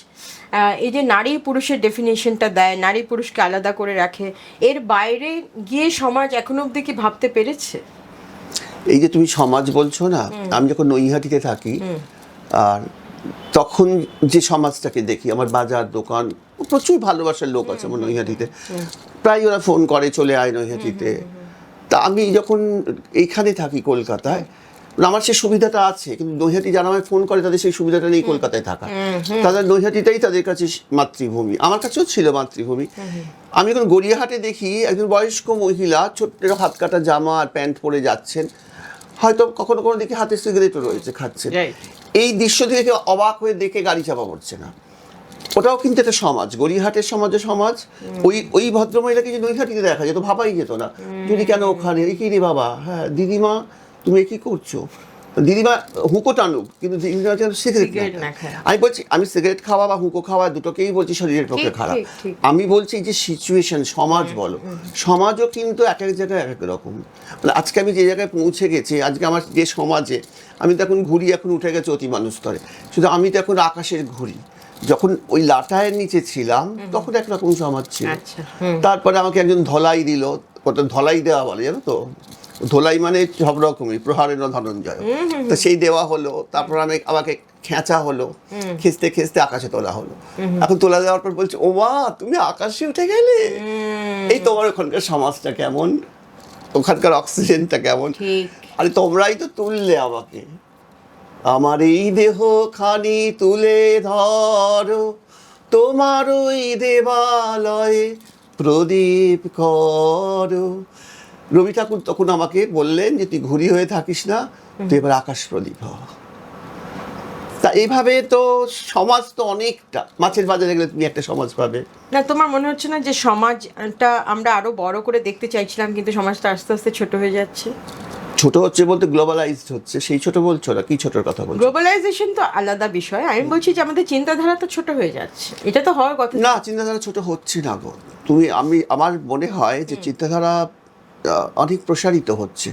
এই যে নারী পুরুষের ডেফিনেশনটা দেয়, নারী পুরুষকে আলাদা করে রাখে, এর বাইরে গিয়ে সমাজ এখনো অবধি কি ভাবতে পেরেছে? এই যে তুমি সমাজ বলছো না, আমি যখন নৈহাটিতে থাকি আর তখন যে সমাজটাকে দেখি, আমার বাজার দোকান, প্রচুর ভালোবাসার লোক আছে আমার নৈহাটিতে, প্রায় ওরা ফোন করে চলে আয় নৈহাটিতে। তা আমি যখন এইখানে থাকি কলকাতায়, আমার সেই সুবিধাটা আছে, কিন্তু নৈহাটি যারা আমায় ফোন করে তাদের সেই সুবিধাটা নেই কলকাতায় থাকা, তাদের নৈহাটিটাই তাদের কাছে মাতৃভূমি, আমার কাছেও ছিল মাতৃভূমি। আমি এখন গড়িয়াহাটে দেখি একজন বয়স্ক মহিলা ছোট্ট হাত কাটা জামা আর প্যান্ট পরে যাচ্ছেন, হয়তো কখনো কখনো দেখি হাতে সিগারেটও রয়েছে, খাচ্ছেন। এই দৃশ্য থেকে কেউ অবাক হয়ে দেখে গাড়ি চাপা পড়ছে না। ওটাও কিন্তু একটা সমাজ, গড়িয়াহাটের সমাজ। ওই ভদ্রমহিলাকে যে নৈহাটিতে দেখা যেত ভাবাই যেত না, যদি কেন ওখানে, এই কি রে বাবা, হ্যাঁ দিদিমা তুমি কি করছো, দিদিমা হুঁকো টানুক কিন্তু দিদিমা যেন সিগারেট না খায়। আমি বলছি আমি সিগারেট খাওয়া বা হুঁকো খাওয়া দুটোকেই বলছি শরীরের পক্ষে খারাপ। আমি বলছি যে সিচুয়েশন, সমাজ বলো, সমাজও কিন্তু এক এক জায়গায় এক এক রকম। মানে আজকে আমি যে জায়গায় পৌঁছে গেছি, আজকে আমার যে সমাজে আমি তো এখন ঘুরি, এখন উঠে গেছে অতি মানুষ স্তরে, শুধু আমি তো এখন আকাশের ঘুরি। যখন ওই লাটায়ের নিচে ছিলাম তখন একরকম সমাজ ছিল, তারপরে আমাকে একজন ধলাই দিল, ওটা ধলাই দেওয়া বলে জানো তো, ধোলাই মানে সব রকমই, প্রহারের ধনঞ্জয়, তো সেই দেওয়া হলো। তারপর আমাকে খেঁচা হলো, খেঁচতে খেঁচতে আকাশে তোলা হলো। এখন তোলা দেওয়ার পর বলছে ও মা তুমি আকাশে উঠে গেলে। এই তোমার ওখানকার সমাজটা কেমন, ওখানকার অক্সিজেনটা কেমন, আরে তোমরাই তো তুললে আমাকে, আমার এই দেহ খানি তুলে ধরো, তোমার ওই দেবালয়ে প্রদীপ করো। রবি ঠাকুর তখন আমাকে বললেন যে তুই ঘুরি হয়ে থাকিস না, তুই এবার আকাশ প্রদীপ হ। তা এইভাবে তো সমাজ তো অনেকটা, মাছের বাজারে গেলে তুমি একটা সমাজ পাবে না। তোমার মনে হচ্ছে না যে সমাজটা আমরা আরো বড় করে দেখতে চাইছিলাম, কিন্তু সমাজটা আস্তে আস্তে ছোট হয়ে যাচ্ছে? ছোট হচ্ছে বলতে গ্লোবালাইজড হচ্ছে, সেই ছোট বলছো না, কি ছোটর কথা বলছো? গ্লোবালাইজেশন তো আলাদা বিষয়, আমি বলছি যে আমাদের চিন্তাধারা তো ছোট হয়ে যাচ্ছে, এটা তো হওয়ার কথা না। চিন্তাধারা ছোট হচ্ছে না গো, আমার মনে হয় যে চিন্তাধারা অনেক প্রসারিত হচ্ছে,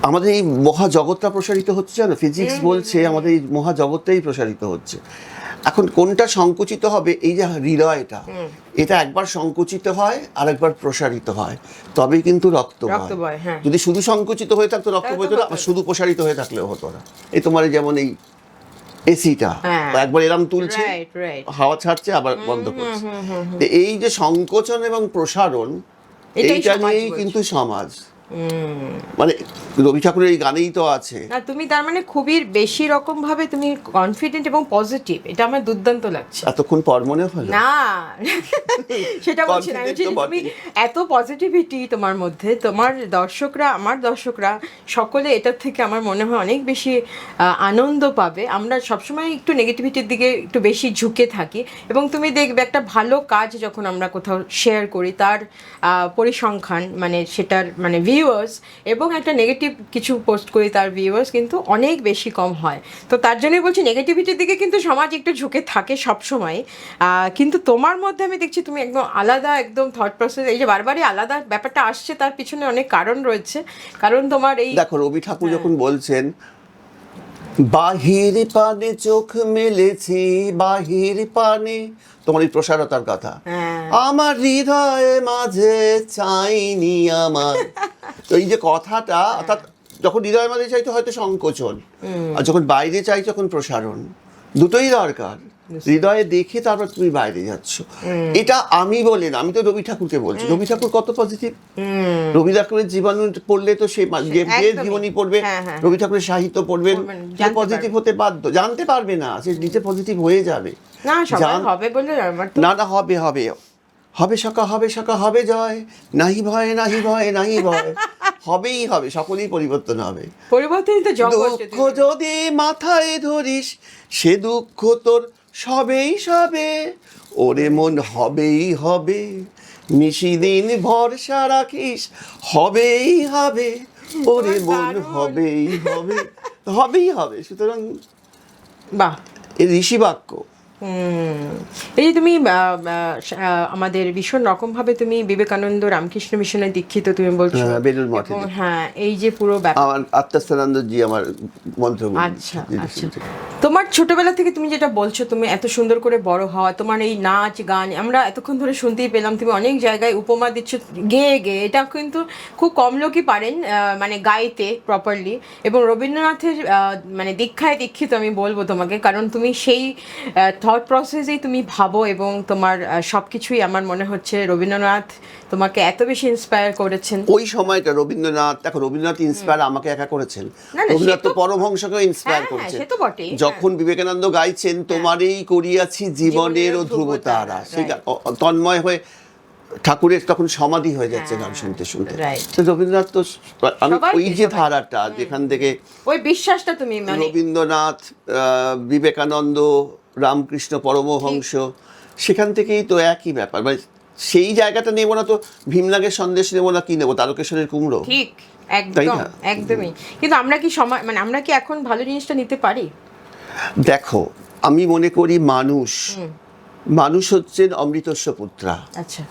আমাদের এই মহাজগৎটা প্রসারিত হচ্ছে, জানো ফিজিক্স বলছে আমাদের এই মহাজগৎটাই প্রসারিত হচ্ছে। এখন কোনটা সংকুচিত হবে, এই যে হৃদয়টা, এটা একবার সংকুচিত হয় আর একবার প্রসারিত হয়, তবেই কিন্তু রক্ত বয়। যদি শুধু সংকুচিত হয়ে থাকতো রক্ত বইতো না, শুধু প্রসারিত হয়ে থাকলেও হতো না। এই তোমার যেমন এই এসিটা একবার এরম তুলছে, হাওয়া ছাড়ছে আবার বন্ধ করছে, এই যে সংকোচন এবং প্রসারণ, এইটা নিয়েই কিন্তু সমাজ। মানে রবি ঠাকুরের এই গানেই তো আছে না। তুমি তার মানে খুবই বেশি রকম ভাবে তুমি কনফিডেন্ট এবং পজিটিভ, এটা আমার দুর্দান্ত লাগছে। এতক্ষণ পর মনে হলো না সেটা বলছি না, তুমি এত পজিটিভিটি তোমার মধ্যে, তোমার দর্শকরা, আমার দর্শকরা সকলে এটার থেকে আমার মনে হয় অনেক বেশি আনন্দ পাবে। আমরা সবসময় একটু নেগেটিভিটির দিকে একটু বেশি ঝুঁকে থাকি, এবং তুমি দেখবে একটা ভালো কাজ যখন আমরা কোথাও শেয়ার করি, তার পরিসংখ্যান মানে সেটার মানে ভিউয়ার্স, এবং একটা নেগেটিভ কিছু পোস্ট করি তার ভিউয়ার্স কিন্তু অনেক বেশি কম হয়। তো তার জন্যই বলছি নেগেটিভিটির দিকে কিন্তু সমাজ একটু ঝুঁকে থাকে সবসময়, কিন্তু তোমার মধ্যে আমি দেখছি তুমি একদম আলাদা, একদম থট প্রসেস, এই যে বারবারই আলাদা ব্যাপারটা আসছে তার পিছনে অনেক কারণ রয়েছে। কারণ তোমার এই দেখো রবি ঠাকুর যখন বলছেন বাহির পানে চোখ মেলেছি, বাহির পানে, তোমার এই প্রসারতার কথা, আমার হৃদয়ে মাঝে চাইনি আমার, তো এই যে কথাটা, অর্থাৎ যখন হৃদয়ের মাঝে চাইতো হয়তো সংকোচন, আর যখন বাইরে চাই তখন প্রসারণ, দুটোই দরকার। হৃদয়ে দেখে তারপর তুমি বাইরে যাচ্ছ। এটা আমি বলে না, আমি তো রবি ঠাকুরকে বলছি। রবি ঠাকুর কত পজিটিভ। রবি ঠাকুরের জীবনী পড়লে তো সে যে জীবনী পড়বে, রবি ঠাকুরের সাহিত্য পড়বেন, পজিটিভ হতে বাধ্য। জানতে পারবে না, সে নিজে পজিটিভ হয়ে যাবে। না হবে বলে না হবে হবে হবে সকা হবে সকা হবে জয়, নাহি ভয় নাহি ভয় নাহি ভয়, হবেই হবে, সকলেই পরিবর্তন হবে। পরিবর্তনই তো জগৎ। দুঃখ যদি মাথায় ধরিস, সে দুঃখ তোর সবেই সবে, ওরে মন হবেই হবে, নিশিদিন ভরসা রাখিস, হবেই হবে, ওরে মন হবেই হবে, হবেই হবে। সুতরাং বাহ, এই ঋষি বাক্য। এই যে তুমি আমাদের ভীষণ রকম ভাবে তুমি বিবেকানন্দ রামকৃষ্ণ মিশনের দীক্ষিত তুমি বলছো, বেলুর মঠে। হ্যাঁ, এই যে পুরো ব্যাপার আমার আত্মাস্থানন্দজি আমার মন্ত্র। আচ্ছা আচ্ছা, তোমার ছোটবেলা থেকে তুমি যেটা বলছো, তুমি এত সুন্দর করে বড় হওয়া, তোমার এই নাচ গান আমরা এতক্ষণ ধরে শুনতেই পেলাম, তুমি অনেক জায়গায় উপমা দিচ্ছ গেয়ে গেয়ে, এটা কিন্তু খুব কম লোকই পারেন মানে গাইতে প্রপারলি। এবং রবীন্দ্রনাথের মানে দীক্ষায় দীক্ষিত আমি বলবো তোমাকে, কারণ তুমি সেই থট প্রসেসেই তুমি ভাবো, এবং তোমার সব কিছুই আমার মনে হচ্ছে রবীন্দ্রনাথ তোমাকে এত বেশি ইন্সপায়ার করেছেন। ওই সময়টা রবীন্দ্রনাথ, দেখো রবীন্দ্রনাথ ইন্সপায়ার আমাকে একা করেছেন, রবীন্দ্রনাথ তো পরমহংসকে ইন্সপায়ার করেছেন। যখন বিবেকানন্দ গাইছেন তোমারই করিয়াছি জীবনের ও ধ্রুব তারা, সেই তন্ময় হয়ে ঠাকুরের তখন সমাধি হয়ে যাচ্ছে গান শুনতে শুনতে। রবীন্দ্রনাথ তো আমি ওই যে ধারাটা যেখান থেকে ওই বিশ্বাসটা তুমি রবীন্দ্রনাথ, বিবেকানন্দ, রামকৃষ্ণ পরমহংস, সেখান থেকেই তো একই ব্যাপার। মানে সেই জায়গাটা নেবো না তো ভীমলাগের সন্দেশ নেবো না, কি নেবো তারকেশ্বরের কুমড়ো, ঠিক একদম একদমই। কিন্তু আমরা কি সময় মানে আমরা কি এখন ভালো জিনিসটা নিতে পারি? দেখো, আমি মনে করি মানুষ হচ্ছেন অমৃতস্য পুত্রা।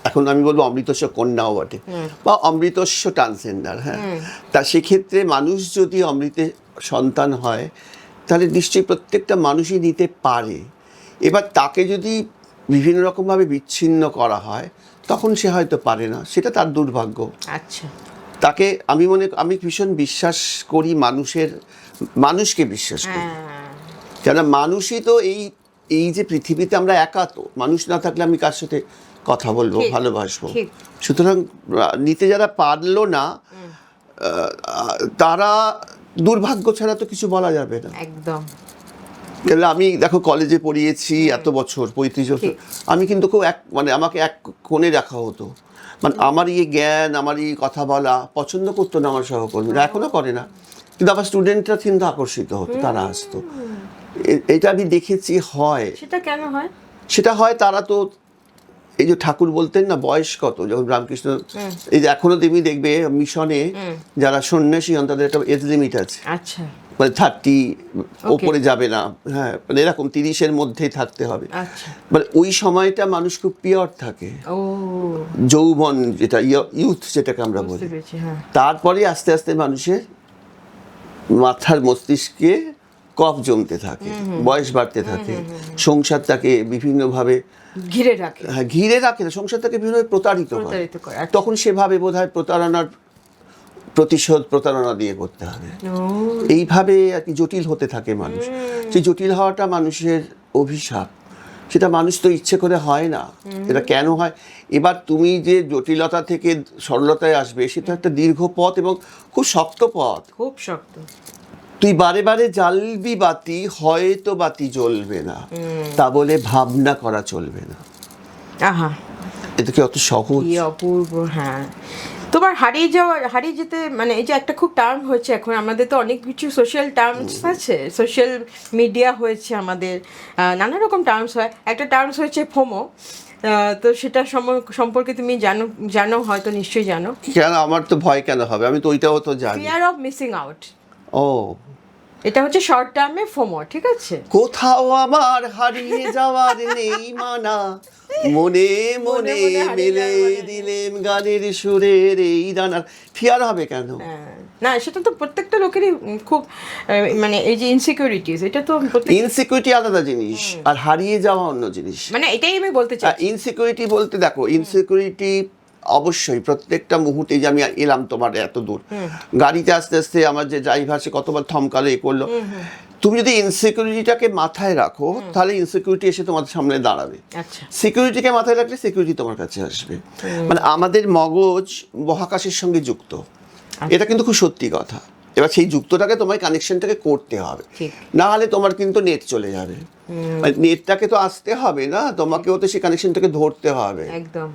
এখন আমি বলবো অমৃতস্য কন্যাও বটে, বা অমৃতস্য ট্রান্সজেন্ডার। হ্যাঁ, তা সেক্ষেত্রে মানুষ যদি অমৃতের সন্তান হয় তাহলে নিশ্চয়ই প্রত্যেকটা মানুষই নিতে পারে। এবার তাকে যদি বিভিন্ন রকমভাবে বিচ্ছিন্ন করা হয় তখন সে হয়তো পারে না, সেটা তার দুর্ভাগ্য। আচ্ছা, তাকে আমি ভীষণ বিশ্বাস করি, মানুষকে বিশ্বাস করি। কেন মানুষই তো এই যে পৃথিবীতে আমরা একা, তো মানুষ না থাকলে আমি কার সাথে কথা বলবো, ভালোবাসবো? সুতরাং নিতে যারা পারলো না তারা দুর্ভাগ্য ছাড়া তো কিছু বলা যাবে না। একদম। আমি দেখো কলেজে পড়িয়েছি এত বছর, 35 বছর, আমি কিন্তু খুব আমাকে এক কোণে রাখা হতো। মানে আমার জ্ঞান, আমার কথা বলা পছন্দ করতো না আমার সহকর্মীরা, এখনো করে না, কিন্তু আমার স্টুডেন্টরা কিন্তু আকর্ষিত হতো, তারা আসতো। এটা আমি দেখেছি হয়। সেটা কেন হয়? সেটা হয় তারা তো এই যে ঠাকুর বলতেন না বয়স কত, যখন রামকৃষ্ণ, এই যে এখনো তুমি দেখবে মিশনে যারা সন্ন্যাসী হন তাদের একটা এজ লিমিট আছে। আচ্ছা, মানে 30 ওপরে যাবে না। হ্যাঁ, মানে এরকম 30-এর মধ্যেই থাকতে হবে। মানে ওই সময়টা মানুষ খুব পিওর থাকে, যৌবন যেটা ইউথ যেটাকে আমরা বলি। তারপরে আস্তে আস্তে মানুষের মাথার মস্তিষ্কে কফ জমতে থাকে, বয়স বাড়তে থাকে, সংসার তাকে বিভিন্নভাবে ঘিরে রাখে। হ্যাঁ, ঘিরে রাখে না, সংসার তাকে বিভিন্নভাবে প্রতারিত করে। তখন সেভাবে বোধহয় প্রতারণার প্রতিশোধ প্রতারণা দিয়ে করতে হবে, এইভাবে আর কি জটিল হতে থাকে মানুষ। সেই জটিল হওয়াটা মানুষের অভিশাপ, সেটা মানুষ তো ইচ্ছে করে হয় না। এটা কেন হয়? এবার তুমি যে জটিলতা থেকে সরলতায় আসবে সেটা একটা দীর্ঘ পথ এবং খুব শক্ত পথ, খুব শক্ত। তুই বারে বারে জ্বালবি বাতি, হয়তো বাতি জ্বলবে না, তা বলে ভাবনা করা চলবে না। আহা, এটা কি অত সহজ? কি অপূর্ব। হ্যাঁ, তোমার হারিয়ে যেতে মানে এই যে একটা খুব টার্ম হয়েছে এখন আমাদের, তো অনেক কিছু সোশ্যাল টার্মস আছে, সোশ্যাল মিডিয়া হয়েছে আমাদের, নানা রকম টার্মস হয়। একটা টার্মস হয়েছে ফোমো, তো সেটা সম্পর্কে তুমি জানো হয়তো, নিশ্চয়ই জানো। কেন আমার তো ভয় কেন হবে, আমি তো ওইটাও তো জানি। Fear of missing out. ও, এটা হচ্ছে শর্ট টার্মে ফোমো, ঠিক আছে? কোথাও আমার হারিয়ে যাওয়ার নেই মানা, মনে মনে মেলে দিলেন গানের সুরের এই দানার। ফিয়ার হবে কেন? না, সেটা তো প্রত্যেকটা লোকেরই খুব মানে এই যে ইনসিকিউরিটিস, এটা তো ইনসিকিউরিটি আলাদা জিনিস আর হারিয়ে যাওয়া অন্য জিনিস। মানে এটাই আমি বলতে চাই। ইনসিকিউরিটি বলতে দেখো, ইনসিকিউরিটি অবশ্যই প্রত্যেকটা মুহূর্তে, যে আমি এলাম তোমার এত দূর গাড়িতে আস্তে আস্তে, আমার যে ড্রাইভার সে কতবার থমকালো, এ করলো, তুমি যদি ইনসিকিউরিটিটাকে মাথায় রাখো তাহলে ইনসিকিউরিটি এসে তোমার সামনে দাঁড়াবে। আচ্ছা, সিকিউরিটিকে মাথায় রাখলে সিকিউরিটি তোমার কাছে আসবে। মানে আমাদের মগজ মহাকাশের সঙ্গে যুক্ত, এটা কিন্তু খুব সত্যি কথা। এবার সেই যুক্তটাকে তোমায় কানেকশনটাকে করতে হবে, ঠিক। না হলে তোমার কিন্তু নেট চলে যাবে। মানে নেটটাকে তো আসতে হবে না, তোমাকেও তো সেই কানেকশনটাকে ধরতে হবে। একদম।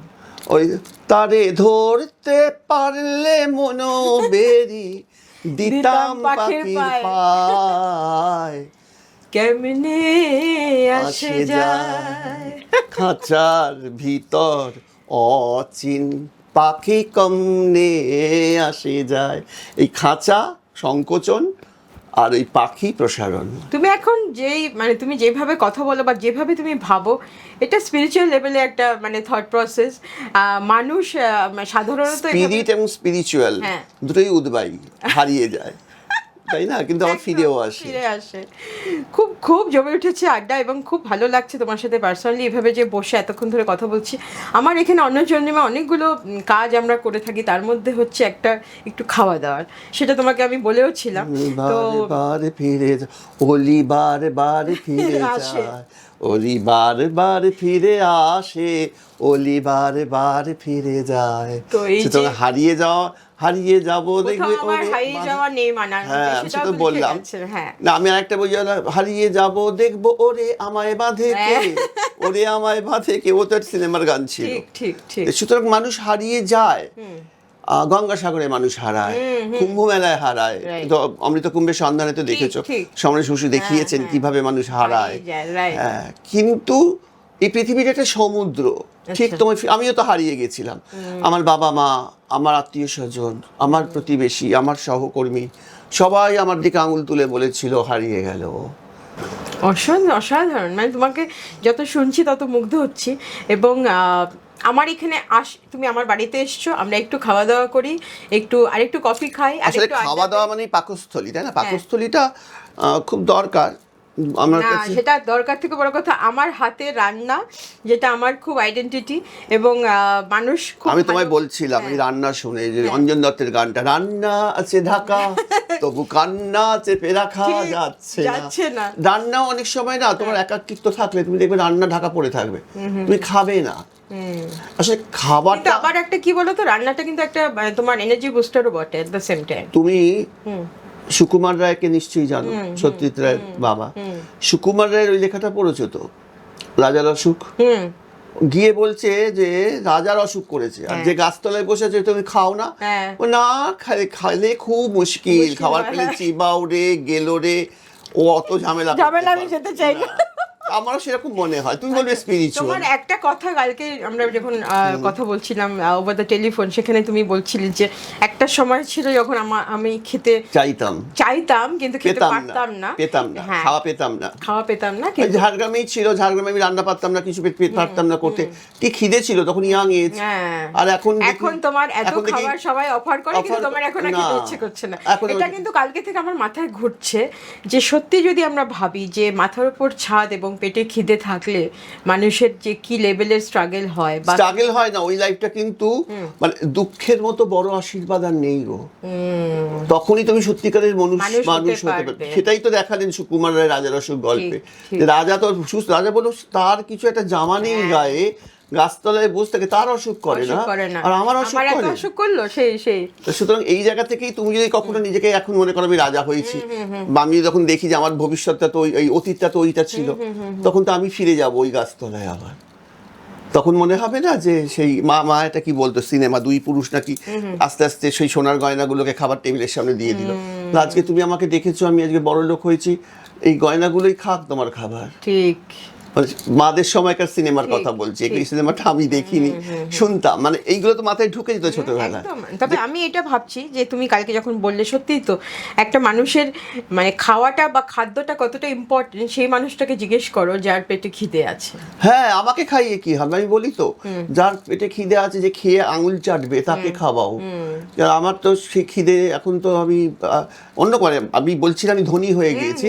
ওই তারে ধরতে পারলে মনো বেরি দিতাম পাখির পায়, কেমনে আসে আসে যায়। খাঁচার ভিতর অচিন পাখি কমনে আসে যায়। এই খাঁচা সংকোচন আর ওই পাখি প্রসারণ। তুমি এখন যেই মানে তুমি যেভাবে কথা বলো বা যেভাবে তুমি ভাবো, এটা স্পিরিচুয়াল লেভেলে একটা মানে থট প্রসেস। মানুষ সাধারণত স্পিরিট এবং স্পিরিচুয়াল হ্যাঁ। দুটোই উদ্বায়ী, হারিয়ে যায়, তাই না? কিন্তু আবার ফিরেও আসে। ফিরে আসে। খুব খুব জমে উঠেছে আড্ডা, এবং খুব ভালো লাগছে তোমার সাথে পার্সোনালি এভাবে যে বসে এতক্ষণ ধরে কথা বলছি। আমার এখানে অন্য জন্মে অনেকগুলো কাজ আমরা করে থাকি, তার মধ্যে হচ্ছে একটা একটু খাওয়া দাওয়ার, সেটা তোমাকে আমি বলেও ছিলাম। তো বারে বারে ফিরে ওলি বারে বারে ফিরে আসে। যায়, ওলি বারে বারে ফিরে আসে, ওলি বারে বারে ফিরে যায়। তো এই সুতরাং যে- হারিয়ে যাবো দেখবে কোথাও আমার ওরে হারিয়ে বারে- যাওয়া নেই মানা, হ্যাঁ, আমি সেটাও সেটা লিখে বললাম। গেছে, হ্যাঁ। না, আমি আরেকটা বই হারিয়ে যাব দেখবো ওরে আমায় বাঁধে কে, ওরে আমায় বাঁধে কে, ও তো একটা সিনেমার গান ছিল। ঠিক ঠিক ঠিক। সুতরাং মানুষ হারিয়ে যায়, গঙ্গাসাগরে মানুষ হারায়, কুম্ভ মেলায় হারায়, Right. তো অমৃত কুম্ভের সন্ধানে তো দেখেছো, ঠিক। সমরেশ বসু দেখিয়েছেন কিভাবে মানুষ হারায়। হারিয়ে যায়, right. হ্যাঁ, কিন্তু এই পৃথিবীর একটা সমুদ্র, ঠিক আচ্ছা। তোমার আমিও তো হারিয়ে গেছিলাম। আমার বাবা মা, আমার আত্মীয় স্বজন, আমার প্রতিবেশী, আমার সহকর্মী সবাই আমার দিকে আঙুল তুলে বলেছিল হারিয়ে গেল। অসাধারণ, মানে তোমাকে যত শুনছি তত মুগ্ধ হচ্ছি। এবং আমার এখানে তুমি আমার বাড়িতে এসছো, আমরা একটু খাওয়া দাওয়া করি, একটু আরেকটু কফি খাই, আর আসলে একটু খাওয়া দাওয়া মানে পাকস্থলী, তাই না? পাকস্থলীটা খুব দরকার আমার না, কাছে। সেটা দরকার থেকে বড় কথা আমার হাতে রান্না, যেটা আমার খুব আইডেন্টিটি। এবং মানুষ খুব আমি তোমায় ভালো- বলছিলাম এই রান্না শুনে, যে অঞ্জন দত্তের গানটা, রান্না আছে ঢাকা তবু কান্না চেপে রাখা ঠিক, যাচ্ছে না। রান্নাও অনেক সময় না, তোমার একাকিত্ব থাকলে তুমি দেখবে রান্না ঢাকা পড়ে থাকবে, তুমি খাবে না। আসলে কিন্তু খাবারটা, আবার একটা কি বলতো, রান্নাটা কিন্তু একটা তোমার এনার্জি বুস্টারও বটে এট দ্য সেম টাইম। তুমি সুকুমার রায়কে নিশ্চয়ই জানো, সত্যজিৎ রায়ের বাবা। সুকুমার রায়ের ওই লেখাটা পড়েছো তো, রাজার অসুখ? গিয়ে বলছে যে রাজার অসুখ করেছে, আর যে গাছতলায় বসে আছে তুমি খাও না, হ্যাঁ। ও না খাইলে খুব মুশকিল, খাবার হয়, পেলে হ্যাঁ। চিবাও রে গেল রে, ও অত ঝামেলা করতে ঝামেলা আমি পারবে যেতে চাই না। আমারও সেরকম মনে হয়। তুমি বলবে স্পিরিচুয়াল। তোমার একটা কথা, কালকে আমরা যখন কথা বলছিলাম ওভার দ্য টেলিফোন, সেখানে তুমি বলছিলে যে একটা সময় ছিল যখন আমি খেতে চাইতাম কিন্তু খেতে পারতাম না, হ্যাঁ, খাওয়া পেতাম না। কিন্তু ঝাড়গ্রামেই ছিল, ঝাড়গ্রামে আমি রান্না পারতাম না, কিছু পারতাম না করতে, কি খিদে ছিল তখন, ইয়াং এজ। আর এখন তোমার এত এখন দেখি খাবার সবাই অফার করে, কিন্তু offer তোমার এখন আর না। খেতে ইচ্ছে করছে না। এখন এটা কিন্তু কালকে থেকে আমার মাথায় ঘুরছে যে সত্যি যদি আমরা ভাবি যে মাথার উপর ছাদ এবং পেটে খিদে থাকলে মানুষের যে কি লেভেলের স্ট্রাগল হয়, বা স্ট্রাগল হয় না, ওই লাইফটা কিন্তু মানে দুঃখের মতো বড় আশীর্বাদ আর নেই গো। তখনই তুমি সত্যিকারের মানুষ হতে পারবে। সেটাই তো দেখালেন সুকুমার রায় রাজার অসুখ গল্পে, যে রাজা তো সুস্থ, রাজা বলো তার কিছু একটা জামা নেই গায়ে, গাছতলায় বসে থাকে, তার অসুখ করে না, আর আমার অসুখ করলো সেই। সুতরাং এই জায়গা থেকেই তুমি যদি কখনো নিজেকে এখন মনে করো আমি রাজা হয়েছি, বা আমি যখন দেখি যে আমার ভবিষ্যৎটা তো এই অতীতটা তো ওইটা ছিল, তখন তো আমি ফিরে যাব ওই গাছতলায় আবার। তখন মনে হবে না যে সেই মা এটা কি বলতো সিনেমা, দুই পুরুষ নাকি আস্তে আস্তে সেই সোনার গয়নাগুলোকে খাবার টেবিলের সামনে দিয়ে দিল, আজকে তুমি আমাকে দেখেছো আমি আজকে বড় লোক হয়েছি, এই গয়নাগুলোই খাক তোমার খাবার। ঠিক, মাদের সময়কার সিনেমার কথা বলছি, এই সিনেমাটা আমি দেখিনি, শুনতাম, মানে এইগুলো তো মাথায় ঢুকে যেত ছোটবেলায়। তবে আমি এটা ভাবছি যে তুমি কালকে যখন বললে, সত্যিই তো একটা মানুষের মানে খাওয়াটা বা খাদ্যটা কতটা ইম্পর্টেন্ট, সেই মানুষটাকে জিজ্ঞেস করো যার পেটে খিদে আছে। হ্যাঁ, আমাকে খাইয়ে কি হবে, আমি বলি তো, যার পেটে খিদে আছে, যে খেয়ে আঙুল চাটবে তাকে খাওয়াও। আমার তো সেই খিদে, এখন তো আমি অন্য করে, আমি বলছিলাম আমি ধনী হয়ে গিয়েছি,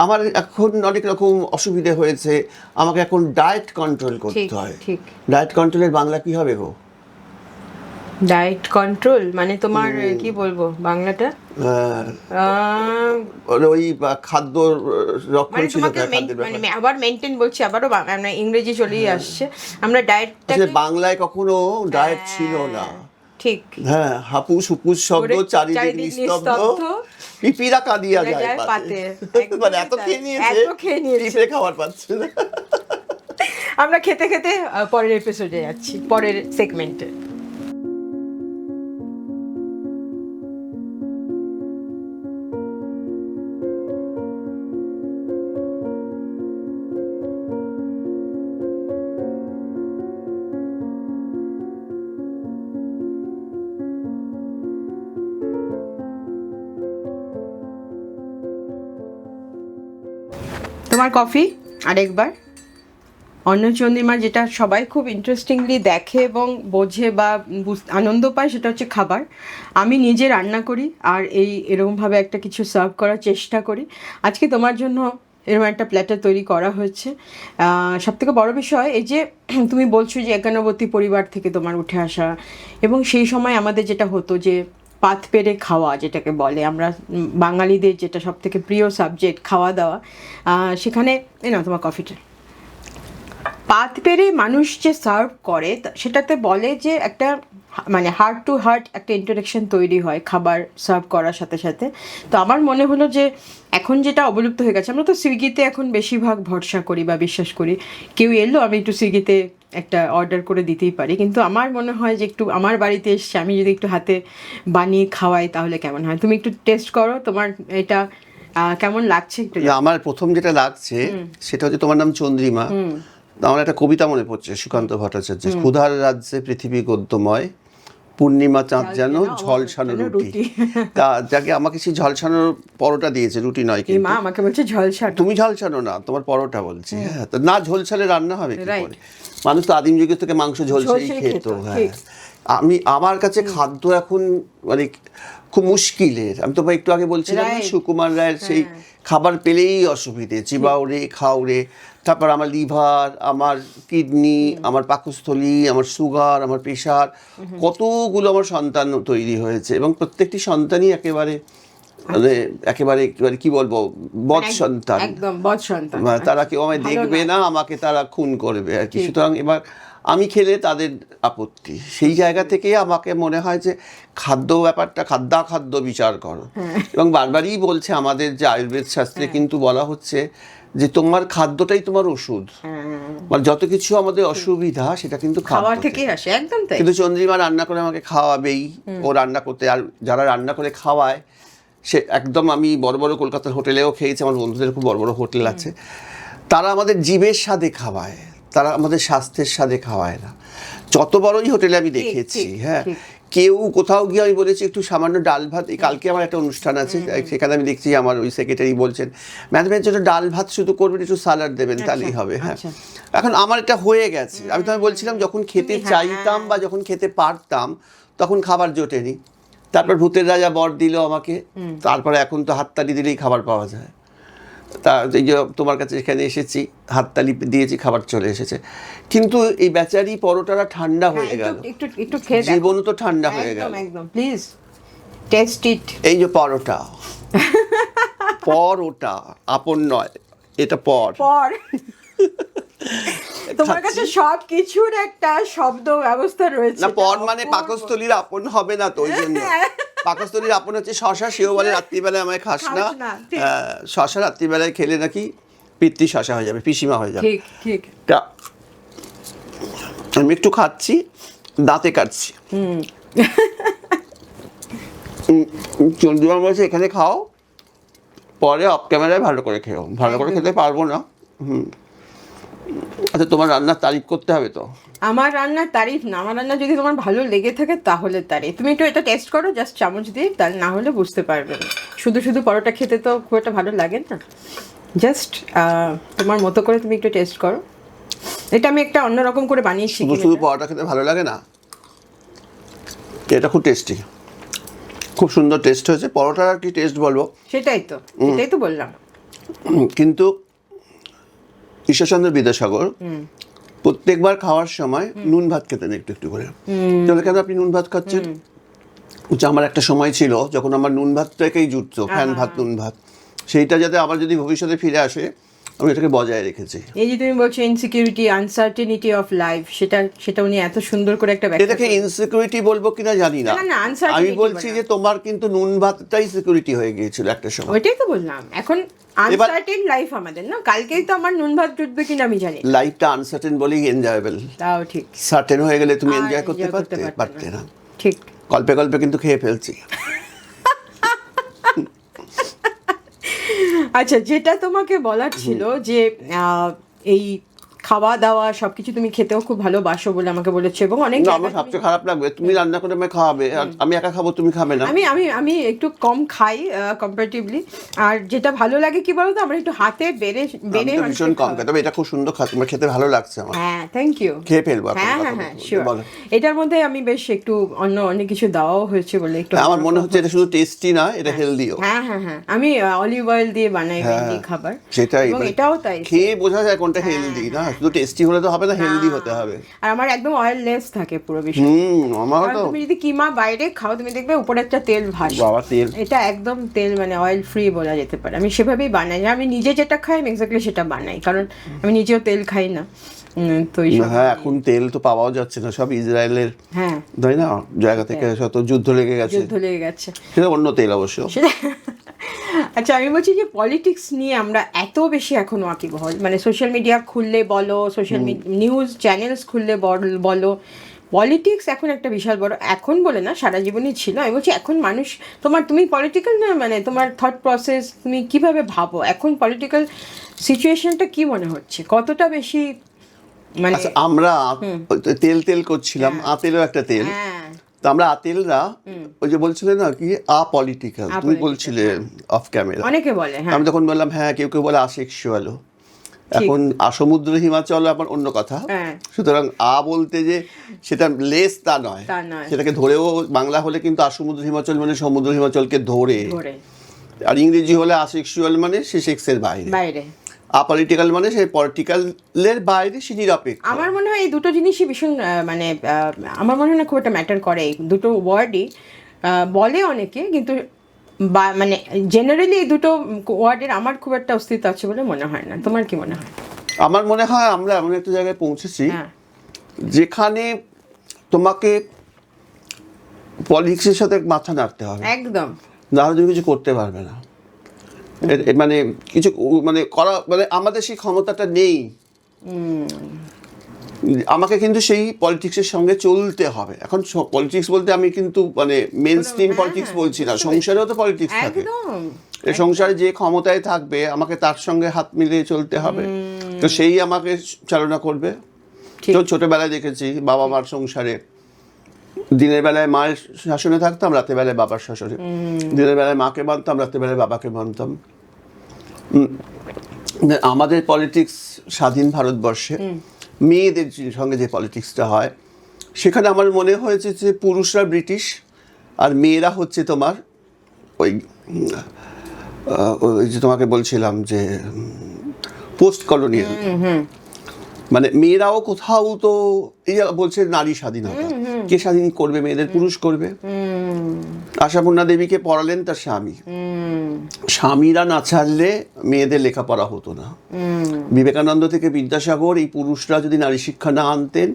আমার এখন অনেক রকম অসুবিধে হয়েছে, আমাকে এখন ডায়েট কন্ট্রোল করতে হয়। ডায়েট কন্ট্রোলের বাংলা কি হবে গো? ডায়েট কন্ট্রোল মানে তোমার কি বলবো বাংলাটা? ওই খাদ্য মানে তোমাকে মানে আবার মেনটেন বলছি, আবারও মানে ইংরেজি চলেই আসছে। আমরা ডায়েটটা বাংলায় কখনো ডায়েট ছিল না, ঠিক। হ্যাঁ, হাপুস হুপুস শব্দ, চারিদিক নিস্তব্ধ, পিপিরা কাঁদিয়া যায় পাতে। মানে এত খেয়ে নিয়েছে, খাবার পাচ্ছে না। আমরা খেতে খেতে পরের এপিসোডে যাচ্ছি, পরের সেগমেন্টে। তোমার কফি আরেকবার। অন্নচন্দ্রিমা যেটা সবাই খুব ইন্টারেস্টিংলি দেখে এবং বোঝে বা আনন্দ পায় সেটা হচ্ছে খাবার। আমি নিজে রান্না করি আর এরকমভাবে একটা কিছু সার্ভ করার চেষ্টা করি। আজকে তোমার জন্য এরকম একটা প্ল্যাটার তৈরি করা হয়েছে। সবথেকে বড় বিষয় এই যে তুমি বলছো যে একান্নবর্তী পরিবার থেকে তোমার উঠে আসা, এবং সেই সময় আমাদের যেটা হতো যে পাত পেরে খাওয়া, যেটাকে বলে আমরা বাঙালিদের যেটা সব থেকে প্রিয় সাবজেক্ট, খাওয়া দাওয়া। সেখানে না তোমার কফিটা পাত পেরে মানুষ যে সার্ভ করে সেটাতে বলে যে একটা মানে হার্ট টু হার্ট একটা ইন্টারেকশন তৈরি হয় খাবার সার্ভ করার সাথে সাথে। তো আমার মনে হলো যে এখন যেটা অবলুপ্ত হয়ে গেছে, আমরা তো সুইগিতে এখন বেশিরভাগ ভরসা করি বা বিশ্বাস করি, কেউ এলো আমি একটু সুইগিতে একটা অর্ডার করে দিতেই পারি, কিন্তু আমার মনে হয় যে একটু আমার বাড়িতে এসছে আমি যদি একটু হাতে বানিয়ে খাওয়াই তাহলে কেমন হয়। তুমি একটু টেস্ট করো, তোমার এটা কেমন লাগছে একটু। আমার প্রথম যেটা লাগছে সেটা হচ্ছে তোমার নাম চন্দ্রিমা, আমার একটা কবিতা মনে পড়ছে সুকান্ত ভট্টাচার্যের, ক্ষুধার রাজ্যে পৃথিবী গদ্যময়, পূর্ণিমা চাঁদ যেন ঝলসানো রুটি। তা যাকে আমাকে সেই ঝলসানো পরোটা দিয়েছে, রুটি নয়, কিন্তু মা আমাকে বলছে ঝলসানো। তুমি ঝলসানো না, তোমার পরোটা বলছি। হ্যাঁ, তো না ঝলসালে রান্না হবে কি করে? মানুষ তো আদিম যুগের থেকে মাংস ঝলসেই খেত। হ্যাঁ, আমার কাছে খাদ্য এখন মানে খুব মুশকিলের। আমি তো একটু আগে বলছিলাম সুকুমার রায়ের সেই খাবার পেলেই অসুবিধে, চিবাওরে খাওরে, তারপর আমার লিভার, আমার কিডনি, আমার পাকস্থলী, আমার সুগার, আমার প্রেশার, কতগুলো আমার সন্তান তৈরি হয়েছে, এবং প্রত্যেকটি সন্তানই একেবারে মানে একেবারে কি বলবো, বদ সন্তান, একদম বদ সন্তান। তারা কেউ আমায় দেখবে না, আমাকে তারা খুন করবে আর কি। সুতরাং এবার আমি খেলে তাদের আপত্তি, সেই জায়গা থেকে আমাকে মনে হয় যে খাদ্য ব্যাপারটা খাদ্য বিচার করো। এবং বারবারই বলছে আমাদের যে আয়ুর্বেদ শাস্ত্রে কিন্তু বলা হচ্ছে যে তোমার খাদ্যটাই তোমার ওষুধ, মানে যত কিছু আমাদের অসুবিধা সেটা কিন্তু খাওয়া থেকে আসে। একদম তাই। কিন্তু চন্দ্রিমা রান্না করে আমাকে খাওয়াবেই, ও রান্না করতে, আর যারা রান্না করে খাওয়ায় সে একদম, আমি বড় বড় কলকাতার হোটেলেও খেয়েছি, আমার বন্ধুদের খুব বড় বড় হোটেল আছে, তারা আমাদের জীবের স্বাদে খাওয়ায়, তারা আমাদের স্বাস্থ্যের স্বাদে খাওয়ায় না। যত বড়ই হোটেলে আমি দেখেছি, হ্যাঁ, কেউ কোথাও গিয়ে আমি বলেছি একটু সামান্য ডাল ভাত, এই কালকে আমার একটা অনুষ্ঠান আছে সেখানে আমি দেখছি আমার ওই সেক্রেটারি বলছেন ম্যাডামের জন্য ডাল ভাত শুধু করবেন, একটু স্যালাড দেবেন, তাহলেই হবে। হ্যাঁ, এখন আমার এটা হয়ে গেছে। আমি তোমায় বলছিলাম যখন খেতে চাইতাম বা যখন খেতে পারতাম তখন খাবার জোটেনি। তারপর ভূতের রাজা বর দিল আমাকে, তারপরে এখন তো হাততালি দিলেই খাবার পাওয়া যায়। তা এই যে তোমার কাছে এখানে এসেছি, হাততালি দিয়েছি, খাবার চলে এসেছে, কিন্তু এই বেচারি পরোটারা ঠান্ডা হয়ে গেল, জীবন তো ঠান্ডা হয়ে গেল। প্লিজ টেস্ট ইট। এই যে পরোটা, পরোটা আপন নয়, এটা পর। তোমার কাছে সব কিছুর একটা শব্দ ব্যবস্থা রয়েছে। না, পর মানে পাকস্থলীর আপন হবে না, তো ওই জন্য পাকস্থলীর আপন হচ্ছে শশা, সেও বলে রাত্রিবেলায় আমায় খাস না, শশা রাত্রিবেলায় খেলে নাকি পিতৃ শশা হয়ে যাবে, পিসিমা হয়ে যাবে। ঠিক। আমি একটু খাচ্ছি, দাঁতে কাটছি। চন্দ্রিমা বলছে এখানে খাও, পরে অফ ক্যামেরায় ভালো করে খেও। ভালো করে খেতে পারবো না। আচ্ছা, তোমার রান্নার তারিফ করতে হবে তো? আমার রান্নার তারিফ না, আমার রান্না যদি তোমার ভালো লেগে থাকে তাহলে তারিফ। তুমি একটু এটা টেস্ট করো জাস্ট চামচ দিয়ে, তাহলে না হলে বুঝতে পারবে না। শুধু পরোটা খেতে তো খুব একটা ভালো লাগে না, জাস্ট তোমার মতো করে তুমি একটু টেস্ট করো। এটা আমি একটা অন্যরকম করে বানিয়েছি। শুধু পরোটা খেতে ভালো লাগে না, এটা খুব টেস্টি, খুব সুন্দর টেস্ট হয়েছে। পরোটার আর কি টেস্ট বলবো, সেটাই তো বললাম। কিন্তু ঈশ্বরচন্দ্র বিদ্যাসাগর প্রত্যেকবার খাওয়ার সময় নুন ভাত খেতেন একটু একটু করে। তাহলে কেন আপনি নুন ভাত খাচ্ছেন? আমার একটা সময় ছিল যখন আমার নুন ভাতটাকেই জুটতো, ফ্যান ভাত নুন ভাত, সেইটা যাতে আবার যদি ভবিষ্যতে ফিরে আসে আমি এটাকে বজায় রেখেছি। এই যে তুমি বলছো ইনসিকিউরিটি, আনসার্টেনিটি অফ লাইফ, সেটা উনি এত সুন্দর করে একটা ব্যাখ্যা। এটাকে ইনসিকিউরিটি বলবো কিনা জানি না, না, uncertainty আমি বলছি যে তোমার কিন্তু নুন ভাতটাই সিকিউরিটি হয়ে গিয়েছিল একটা সময়। ওইটাই তো বললাম, এখন আনসার্টেন লাইফ আমাদের, না কালকেই তো আমার নুন ভাত জুটবে কিনা আমি জানি। লাইফটা আনসার্টেন বলেই এনজয়েবল। তাও ঠিক, সার্টেন হয়ে গেলে তুমি এনজয় enjoy করতে করতে পারতে না। ঠিক। গল্পে গল্পে কিন্তু খেয়ে ফেলছি। আচ্ছা, যেটা তোমাকে বলার ছিল যে এই খাওয়া দাওয়া সবকিছু তুমি খেতেও খুব ভালোবাসো বলে আমাকে বলেছো, এবং অনেক না, আমার সবচেয়ে খারাপ লাগবে তুমি রান্না করে আমায় খাওয়াবে আর আমি একা খাবো, তুমি খাবে না। আমি আমি আমি একটু কম খাই কম্পারেটিভলি, আর যেটা ভালো লাগে কি বলতো, আমার একটু হাতে বেড়ে আমি তো ভীষণ কম খাই, তবে এটা খুব সুন্দর খাতে, আমার খেতে ভালো লাগছে আমার। হ্যাঁ, থ্যাংক ইউ। খেয়ে ফেলবো এখন, হ্যাঁ কথা হ্যাঁ হ্যাঁ, বলতে শিওর। বলো। এটার মধ্যে আমি বেশ একটু অনেক কিছু দেওয়াও হয়েছে বলে একটু আমার মনে হচ্ছে এটা শুধু টেস্টি না, এটা হেলদিও। হ্যাঁ হ্যাঁ হ্যাঁ, আমি অলিভ অয়েল দিয়ে বানাই মেনলি খাবার, সেটাই, এবং এটাও তাই। খেয়ে বোঝা যায় কোনটা হেলদি, না শুধু টেস্টি হলে তো হবে না, হেলদি হতে হবে। আর আমার একদম অয়েল লেস থাকে পুরো বিষয়। আমার তো তুমি যদি কিমা বাইরে খাও তুমি দেখবে উপরে একটা তেল ভাসে, বাবা তেল, এটা একদম তেল মানে অয়েল ফ্রি বলা যেতে পারে। আমি সেভাবেই বানাই, আমি নিজে যেটা খাই আমি এক্স্যাক্টলি সেটা বানাই, কারণ আমি নিজেও তেল খাই না। তো হ্যাঁ, এখন তেল তো পাওয়াও যাচ্ছে না, সব ইসরায়েলের, হ্যাঁ তাই না, জায়গা থেকে শত যুদ্ধ লেগে গেছে, সেটা অন্য তেল অবশ্য। আচ্ছা, আমি বলছি যে পলিটিক্স নিয়ে আমরা এত বেশি এখন ওয়াকিবহল, মানে সোশ্যাল মিডিয়া খুললে বলো, সোশ্যাল নিউজ চ্যানেলস খুললে বলো, পলিটিক্স এখন একটা বিশাল বড়, এখন বলে না সারা জীবনই ছিল। আমি বলছি এখন মানুষ, তুমি পলিটিক্যাল না, মানে তোমার থট প্রসেস তুমি কিভাবে ভাবো, এখন পলিটিক্যাল সিচুয়েশনটা কি মনে হচ্ছে, কতটা বেশি মানে আচ্ছা, আমরা তেল তেল করছিলাম, আতেলও একটা তেল, তো আমরা আতেলরা ওই যে বলছিলে না কি আপলিটিক্যাল, তুমি বলছিলে অফ ক্যামেরা, অনেকে বলে, আমি তখন বললাম হ্যাঁ, কেউ কেউ বলে আসেক্সুয়ালও। এখন সমুদ্র হিমাচল আবার অন্য কথা, সুতরাং বলতে যে সেটা লেস তা নয়, সেটাকে ধরেও বাংলা হলে কিন্তু সমুদ্র হিমাচল মানে সমুদ্র হিমাচলকে ধরে, আর ইংরেজি হলে আসেক্সুয়াল মানে সে সেক্সের বাইরে, আপলিটিক্যাল মানে সে পলিটিক্যালের বাইরে, সে নিরপেক্ষ। আমার মনে হয় এই দুটো জিনিসই ভীষণ মানে আমার মনে হয় না খুব একটা ম্যাটার করে, এই দুটো ওয়ার্ডই বলে অনেকে, কিন্তু মানে জেনারেলি এই দুটো ওয়ার্ডের আমার খুব একটা অস্তিত্ব আছে বলে মনে হয় না। তোমার কি মনে হয়? আমার মনে হয় আমরা এমন একটা জায়গায় পৌঁছেছি যেখানে তোমাকে পলিটিক্সের সাথে মাথা নাড়তে হবে, একদম, নাহলে তুমি কিছু করতে পারবে না, মানে কিছু মানে করা, মানে আমাদের সেই ক্ষমতাটা নেই। আমাকে কিন্তু সেই পলিটিক্সের সঙ্গে চলতে হবে। এখন পলিটিক্স বলতে আমি কিন্তু মানে মেন স্ট্রিম পলিটিক্স বলছি না, সংসারেও তো পলিটিক্স থাকে, এই সংসারে যে ক্ষমতায় থাকবে আমাকে তার সঙ্গে হাত মিলিয়ে চলতে হবে, তো সেই আমাকে চালনা করবে। তো ছোটবেলায় দেখেছি বাবা মার সংসারে, দিনের বেলায় মায়ের শাসনে থাকতাম, রাতের বেলায় বাবার শাসনে, দিনের বেলায় মাকে মানতাম, রাতের বেলায় বাবাকে মানতাম। আমাদের পলিটিক্স স্বাধীন ভারতবর্ষে মেয়েদের সঙ্গে যে পলিটিক্সটা হয়, সেখানে আমার মনে হয়েছে যে পুরুষরা ব্রিটিশ আর মেয়েরা হচ্ছে তোমার ওই যে তোমাকে বলছিলাম যে পোস্ট কলোনিয়াল, মানে মেয়েরাও কোথাও তো এই বলছে নারী স্বাধীনতা, কে স্বাধীন করবে মেয়েদের? পুরুষ করবে। আশাপূর্ণা দেবীকে পড়ালেন তার স্বামীরা না ছাড়লে মেয়েদের লেখাপড়া হতো না। বিবেকানন্দ থেকে বিদ্যাসাগর, এই পুরুষরা যদি নারী শিক্ষা না আনতেন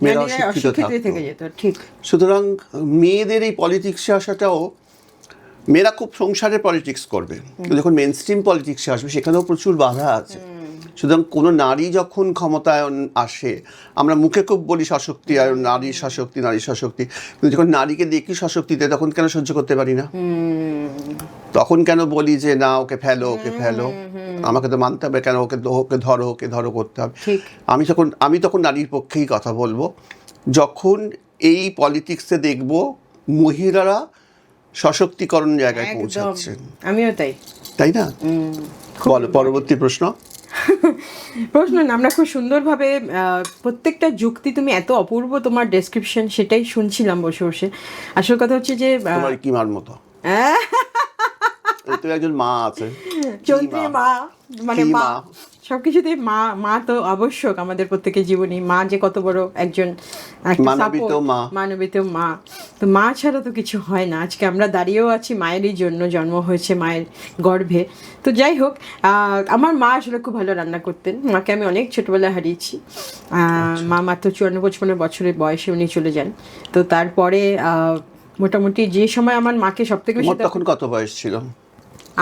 মেয়েরা অশিক্ষিত থাকতো। সুতরাং মেয়েদের এই পলিটিক্সে আসাটাও, মেয়েরা খুব সংসারে পলিটিক্স করবে, যখন মেন স্ট্রিম পলিটিক্সে আসবে সেখানেও প্রচুর বাধা আছে। সুতরাং কোনো নারী যখন ক্ষমতায়ন আসে, আমরা মুখে খুব বলি সশক্তিকরণ, নারী শাসকতি, নারী শাসকতি, কিন্তু যখন নারীকে দেখি সশক্তিতে তখন কেন সহ্য করতে পারি না? তখন কেন বলি যে না, ওকে ফেলো, ওকে ফেলো, আমাকে তো মানতে হবে, কেন ওকে ধরো করতে হবে? আমি তখন নারীর পক্ষেই কথা বলবো, যখন এই পলিটিক্সে দেখব মহিলারা সশক্তিকরণ জায়গায় পৌঁছাচ্ছে। আমিও তাই না? বলো পরবর্তী প্রশ্ন। না, আমরা খুব সুন্দরভাবে প্রত্যেকটা যুক্তি, তুমি এত অপূর্ব তোমার ডেসক্রিপশন, সেটাই শুনছিলাম বসে বসে। আসল কথা হচ্ছে যে তোমার কি মার মতো তো একজন মা আছে, চন্দ্রী মা, মানে মা সবকিছুতেই মা মা তো আবশ্যক আমাদের প্রত্যেকের জীবনে। মা যে কত বড় একজন একটা মানবিত support, মা। মানবিত মা। তো মা ছাড়া তো কিছু হয় না। আজকে আমরা দাঁড়িয়েও আছি মায়েরই জন্য, জন্ম হয়েছে মায়ের গর্ভে। তো যাই হোক, আমার মা আসলে খুব ভালো রান্না করতেন। মাকে আমি অনেক ছোটবেলায় হারিয়েছি। মা মাত্র 54-55 বছরের বয়সে উনি চলে যান। তো তারপরে মোটামুটি যে সময় আমার মাকে সব থেকে বেশি, তখন কত বয়স ছিল?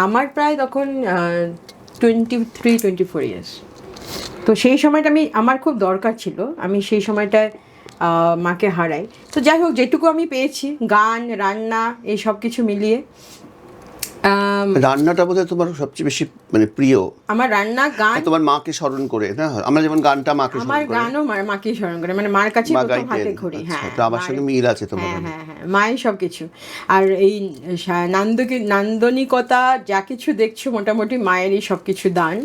আমার প্রায় তখন 23-24 ইয়ার্স। তো সেই সময়টা আমার খুব দরকার ছিল, আমি সেই সময়টায় মাকে হারাই। তো যাই হোক, যেটুকু আমি পেয়েছি, গান, রান্না, এই সব কিছু মিলিয়ে রান্নাটা বোধহয় তোমার সবচেয়ে বেশি মানে প্রিয়। আমার রান্না, গান, তোমার মাকে স্মরণ করে না? আমরা যেমন গানটা মাকে আমার স্মরণ করে, গানও মাকেই স্মরণ করে, মানে মার কাছে প্রথম হাতে ঘড়ি। হ্যাঁ, তো আমার সঙ্গে মিল আছে তোমার। হ্যাঁ, মায়ের সব কিছু। আর এই নান্দনিকতা যা কিছু দেখছো মোটামুটি মায়েরই সব কিছু দান।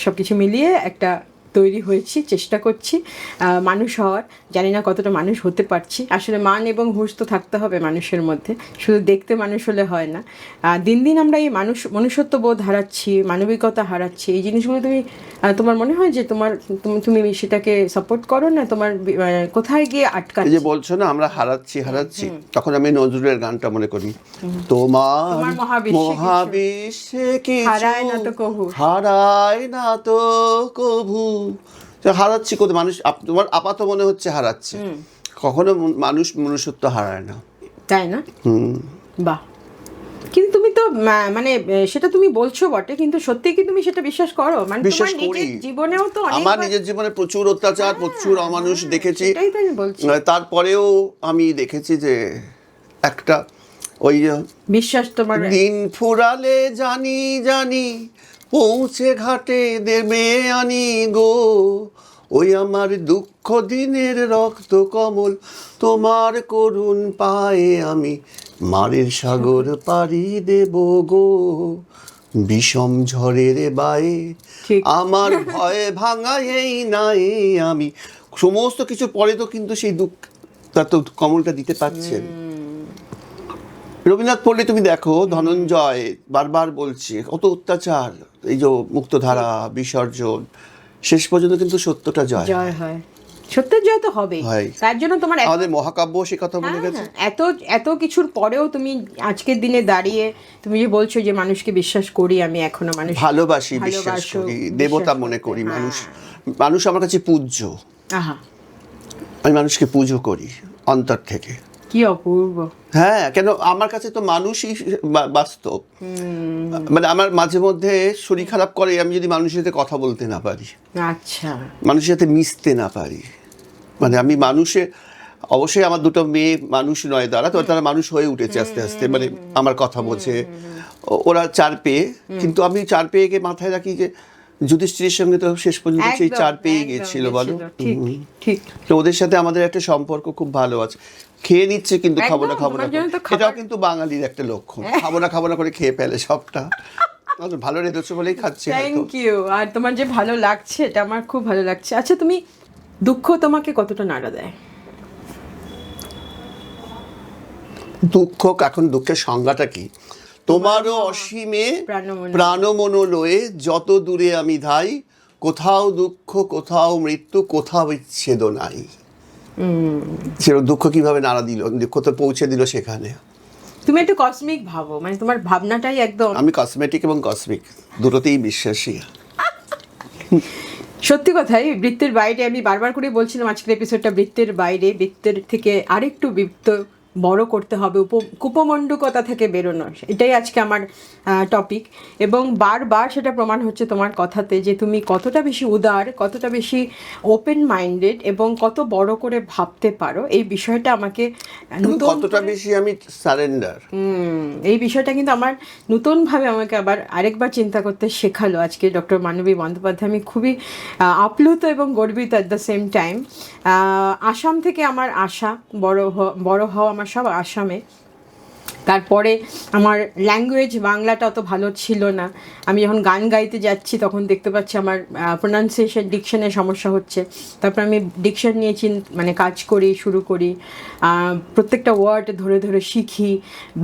সব কিছু মিলিয়ে একটা তৈরি হয়েছি, চেষ্টা করছি মানুষ হওয়ার। জানি না কতটা মানুষ হতে পারছি। আসলে মান এবং হুঁশ তো থাকতে হবে মানুষের মধ্যে, শুধু দেখতে মানুষ হলে হয় না। দিন দিন আমরা এই মনুষ্যত্ব বোধ হারাচ্ছি, মানবিকতা হারাচ্ছি। এই জিনিসগুলো তোমার মনে হয় যে তুমি সেটাকে সাপোর্ট করো না? তোমার কোথায় গিয়ে আটকা? এই যে বলছো না আমরা হারাচ্ছি, তখন আমি নজরুলের গানটা মনে করি, তোমার মহাবিশ্বে কিছু হারায় না তো কভু, হারায় না তো কভু। হারাচ্ছি কোথায়? মানুষ তোমার আপাতত মনে হচ্ছে হারাচ্ছে, কখনো মানুষ মনুষ্যত্ব হারায় না, তাই না? বাহ। কিন্তু তুমি তো মানে সেটা তুমি বলছো বটে, কিন্তু সত্যি কি তুমি সেটা বিশ্বাস করো? মানে তোমার নিজের জীবনেও তো আমার নিজের জীবনে প্রচুর অত্যাচার, প্রচুর অমানুষ দেখেছি। সেটাই তো আমি বলছি। তারপরেও আমি দেখেছি যে একটা ওই বিশ্বাস তোমার। দিন ফুরালে জানি পৌঁছে ঘাটে দেবে আনি গো, ওই আমার দুঃখ দিনের রক্ত কমল, তোমার করুণ পায়ে আমি মারের সাগর পাড়ি দেব গো, বিষম ঝড়ের বায়ে আমার ভয়ে ভাঙাই নাই আমি। সমস্ত কিছু পরে তো কিন্তু সেই দুঃখ তো কমলটা দিতে পারছেন। রবীন্দ্রনাথ পড়লে তুমি দেখো, ধনঞ্জয় বারবার বলছে কত অত্যাচার, এই যে মুক্তধারা, বিসর্জন, শেষ পর্যন্ত কিন্তু সত্যটা জয় হয়। সত্যের জয় তো হবে, তার জন্য তোমার আমাদের মহাকাব্য সে কথা বলে গেছে। এত কিছুর পরেও তুমি আজকের দিনে দাঁড়িয়ে তুমি যে বলছো যে মানুষকে বিশ্বাস করি, আমি এখনো মানুষ ভালোবাসি, বিশ্বাস করি, দেবতা মনে করি। মানুষ আমার কাছে পূজ্য। আমি মানুষকে পুজো করি অন্তর থেকে। কি অপূর্ব। হ্যাঁ, কেন আমার কাছে তো মানুষই বাস্তব। মানে আমার মাঝে মধ্যে শরীর খারাপ করে আমি যদি মানুষের সাথে কথা বলতে না পারি, আচ্ছা, মানুষের সাথে মিশতে না পারি। মানে আমি অবশ্যই আমার দুটো মেয়ে মানুষ নয় তারা, তো তারা মানুষ হয়ে উঠেছে আস্তে আস্তে, মানে আমার কথা বোঝে, ওরা চার পেয়ে। কিন্তু আমি চার পেয়ে মাথায় রাখি যে যুধিষ্ঠিরের সঙ্গে তো শেষ পর্যন্ত সেই চার পেয়ে গিয়েছিল, বলো। তো ওদের সাথে আমাদের একটা সম্পর্ক খুব ভালো আছে। খেয়ে নিচ্ছে কিন্তু খাবো না, এটাও কিন্তু বাঙালির একটা লক্ষণ। খাবো না করে খেয়ে ফেলে সবটা। ভালো রেঁধেছো বলেই খাচ্ছে। Thank you. আর তোমার যে ভালো লাগছে, এটা আমার খুব ভালো লাগছে। আচ্ছা, তুমি দুঃখ তোমাকে কতটা নাড়া দেয়? দুঃখ, এখন দুঃখের সংজ্ঞাটা কি? তোমারও অসীমে প্রাণমন লয়ে যত দূরে আমি ধাই, কোথাও দুঃখ, কোথাও মৃত্যু, কোথাও বিচ্ছেদ নাই। সেরকম দুঃখ কিভাবে নাড়া দিল, দুঃখ তো পৌঁছে দিল সেখানে। তুমি একটু কসমিক ভাবো, মানে তোমার ভাবনাটাই একদম। আমি কসমেটিক এবং কসমিক দুটোতেই বিশ্বাসী। সত্যি কথাই, বৃত্তের বাইরে, আমি বারবার করে বলছিলাম আজকের এপিসোডটা বৃত্তের বাইরে, বৃত্তের থেকে আরেকটু বৃত্ত বড় করতে হবে, কুপমণ্ডুকতা থেকে বেরোনো, এটাই আজকে আমার টপিক। এবং বারবার সেটা প্রমাণ হচ্ছে তোমার কথাতে যে তুমি কতটা বেশি উদার, কতটা বেশি ওপেন মাইন্ডেড এবং কত বড় করে ভাবতে পারো। এই বিষয়টা আমাকে কতটা বেশি আমি সারেন্ডার, এই বিষয়টা কিন্তু আমার নতুনভাবে আমাকে আবার আরেকবার চিন্তা করতে শেখালো আজকে ডক্টর মানবী বন্দ্যোপাধ্যায়। আমি খুবই আপ্লুত এবং গর্বিত at the same time. Assam থেকে আমার আশা, বড় হওয়া আমার সব আসামে। তারপরে আমার ল্যাঙ্গুয়েজ বাংলাটা অত ভালো ছিল না, আমি যখন গান গাইতে যাচ্ছি তখন দেখতে পাচ্ছি আমার প্রোনাউন্সিয়েশন ডিকশনের সমস্যা হচ্ছে। তারপর আমি ডিকশন নিয়ে মানে কাজ করি, শুরু করি, প্রত্যেকটা ওয়ার্ড ধরে ধরে শিখি,